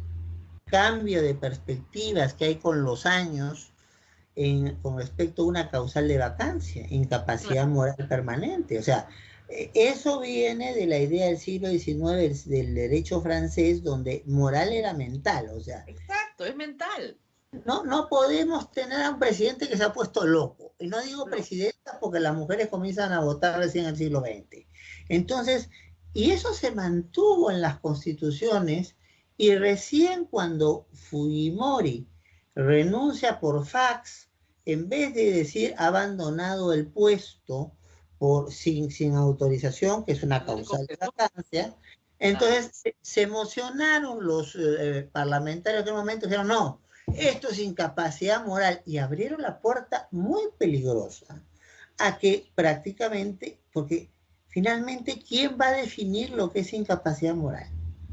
cambio de perspectivas que hay con los años, con respecto a una causal de vacancia, incapacidad moral permanente. O sea, eso viene de la idea del siglo XIX del derecho francés, donde moral era mental. O sea, exacto, es mental. No podemos tener a un presidente que se ha puesto loco. Y no digo presidenta porque las mujeres comienzan a votar recién en el siglo XX. Entonces, y eso se mantuvo en las constituciones, y recién cuando Fujimori renuncia por fax, en vez de decir abandonado el puesto sin autorización, que es una causal de vacancia, entonces se emocionaron los parlamentarios en aquel momento, dijeron no, esto es incapacidad moral, y abrieron la puerta muy peligrosa a que prácticamente, porque finalmente, ¿quién va a definir lo que es incapacidad moral?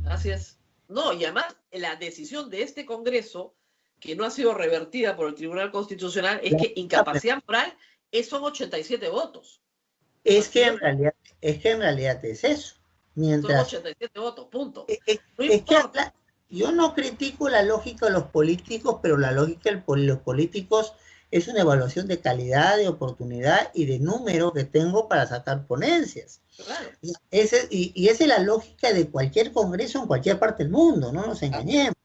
Así es. No, y además la decisión de este Congreso, que no ha sido revertida por el Tribunal Constitucional, es que incapacidad moral son 87 votos. Es que en realidad es eso. Mientras, son 87 votos, punto. Yo no critico la lógica de los políticos, pero la lógica de los políticos es una evaluación de calidad, de oportunidad y de número que tengo para sacar ponencias. Claro. Esa es la lógica de cualquier congreso en cualquier parte del mundo, no nos engañemos.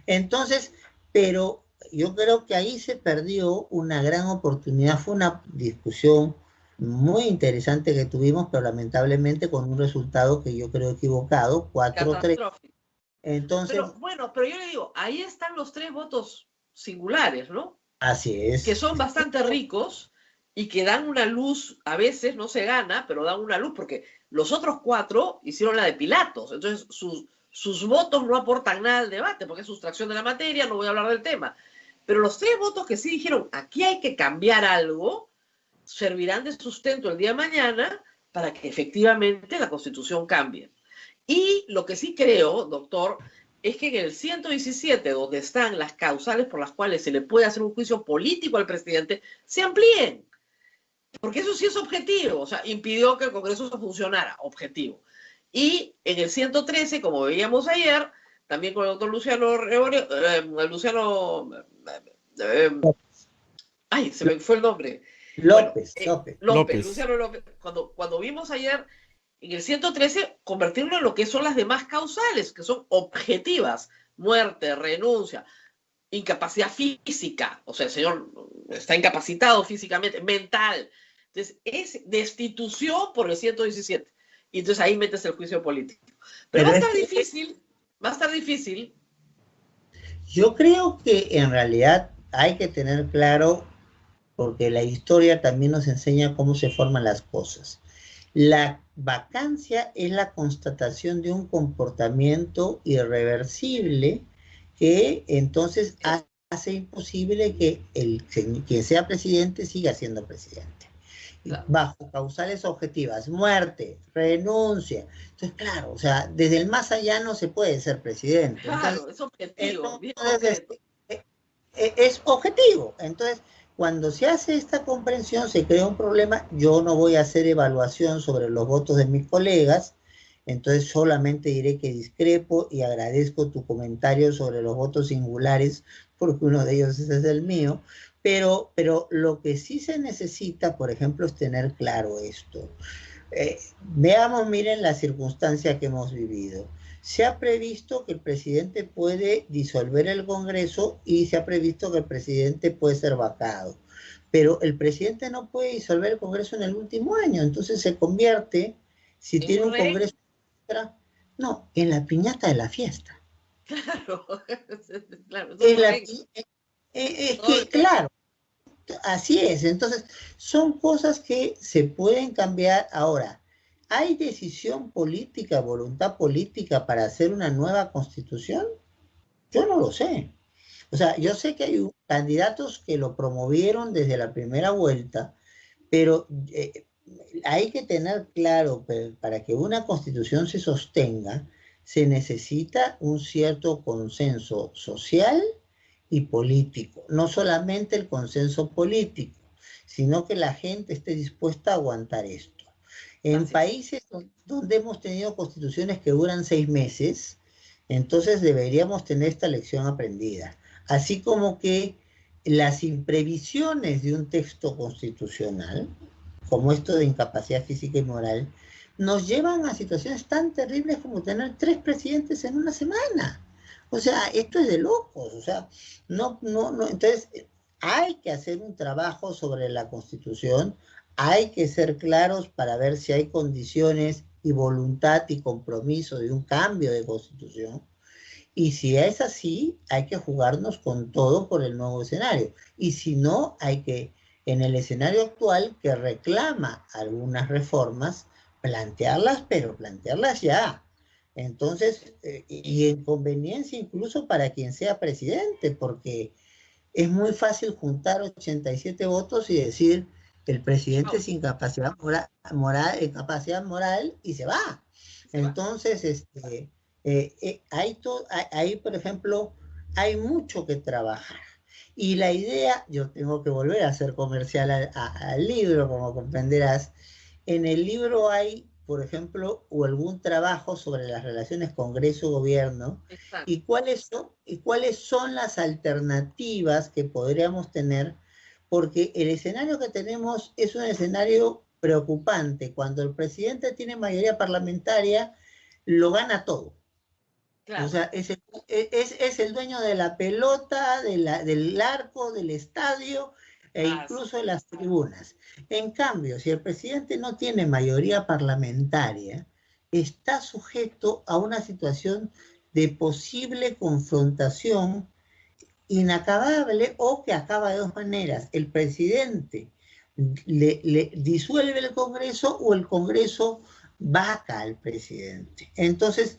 Entonces, pero yo creo que ahí se perdió una gran oportunidad. Fue una discusión muy interesante que tuvimos, pero lamentablemente con un resultado que yo creo equivocado, 4-3. Entonces, pero yo le digo, ahí están los 3 votos singulares, ¿no? Así es. Que son bastante ricos y que dan una luz, a veces no se gana, pero dan una luz, porque los otros 4 hicieron la de Pilatos, entonces sus votos no aportan nada al debate, porque es sustracción de la materia, no voy a hablar del tema. Pero los 3 votos que sí dijeron, aquí hay que cambiar algo, servirán de sustento el día de mañana para que efectivamente la Constitución cambie. Y lo que sí creo, doctor, es que en el 117, donde están las causales por las cuales se le puede hacer un juicio político al presidente, se amplíen. Porque eso sí es objetivo, o sea, impidió que el Congreso funcionara, objetivo. Y en el 113, como veíamos ayer, también con el doctor ay, se me fue el nombre. López. Luciano López. Cuando vimos ayer en el 113, convertirlo en lo que son las demás causales, que son objetivas: muerte, renuncia, incapacidad física, o sea, el señor está incapacitado físicamente, mental. Entonces, es destitución por el 117. Y entonces ahí metes el juicio político. Pero va a estar difícil. Yo creo que en realidad hay que tener claro, porque la historia también nos enseña cómo se forman las cosas. La vacancia es la constatación de un comportamiento irreversible que entonces hace imposible que quien sea presidente siga siendo presidente. Claro. Bajo causales objetivas, muerte, renuncia. Entonces, claro, o sea, desde el más allá no se puede ser presidente. Claro, entonces, es objetivo. Es objetivo. Entonces, cuando se hace esta comprensión, se crea un problema. Yo no voy a hacer evaluación sobre los votos de mis colegas, entonces solamente diré que discrepo y agradezco tu comentario sobre los votos singulares, porque uno de ellos es el mío. Pero lo que sí se necesita, por ejemplo, es tener claro esto. Veamos, miren la circunstancia que hemos vivido. Se ha previsto que el presidente puede disolver el Congreso y se ha previsto que el presidente puede ser vacado. Pero el presidente no puede disolver el Congreso en el último año, entonces se convierte, si tiene un Congreso, no, en la piñata de la fiesta. Claro, claro. Claro, así es. Entonces, son cosas que se pueden cambiar. Ahora, ¿hay decisión política, voluntad política para hacer una nueva constitución? Yo no lo sé. O sea, yo sé que hay candidatos que lo promovieron desde la primera vuelta, pero hay que tener claro que para que una constitución se sostenga, se necesita un cierto consenso social y político. No solamente el consenso político, sino que la gente esté dispuesta a aguantar esto. En países donde hemos tenido constituciones que duran 6 meses, entonces deberíamos tener esta lección aprendida. Así como que las imprevisiones de un texto constitucional, como esto de incapacidad física y moral, nos llevan a situaciones tan terribles como tener 3 presidentes en una semana. O sea, esto es de locos. O sea, no. Entonces, hay que hacer un trabajo sobre la Constitución, hay que ser claros para ver si hay condiciones y voluntad y compromiso de un cambio de Constitución. Y si es así, hay que jugarnos con todo por el nuevo escenario. Y si no, hay que, en el escenario actual, que reclama algunas reformas, plantearlas, pero plantearlas ya. Entonces, y en conveniencia incluso para quien sea presidente, porque es muy fácil juntar 87 votos y decir que el presidente es incapacidad moral y se va. Entonces, ahí, por ejemplo, hay mucho que trabajar. Y la idea, yo tengo que volver a hacer comercial al libro, como comprenderás. En el libro hay, por ejemplo, o algún trabajo sobre las relaciones Congreso-Gobierno y cuáles son las alternativas que podríamos tener, porque el escenario que tenemos es un escenario preocupante. Cuando el presidente tiene mayoría parlamentaria, lo gana todo. Claro. O sea, es el dueño de la pelota, del arco, del estadio e incluso de las tribunas. En cambio, si el presidente no tiene mayoría parlamentaria, está sujeto a una situación de posible confrontación inacabable o que acaba de 2 maneras. El presidente le disuelve el Congreso o el Congreso vaca al presidente. Entonces,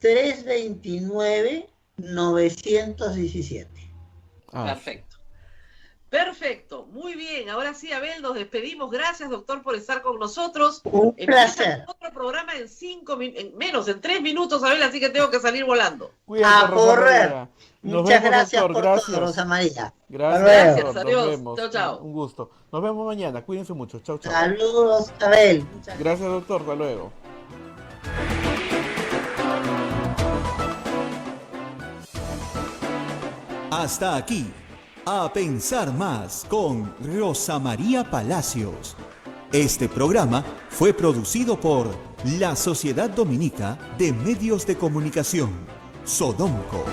329-917. Perfecto. Perfecto, muy bien. Ahora sí, Abel, nos despedimos. Gracias, doctor, por estar con nosotros. Un placer. Otro programa en 3 minutos, Abel, así que tengo que salir volando. Cuídate, A correr. María. Nos Muchas vemos, gracias doctor. por Gracias. todo, Rosa María. Gracias, Gracias, doctor. adiós. Nos vemos. Chao, chao. Un gusto. Nos vemos mañana. Cuídense mucho. Chao, chao. Saludos, Abel. Gracias, doctor. Hasta luego. Hasta aquí, A Pensar Más con Rosa María Palacios. Este programa fue producido por la Sociedad Dominica de Medios de Comunicación, Sodomco.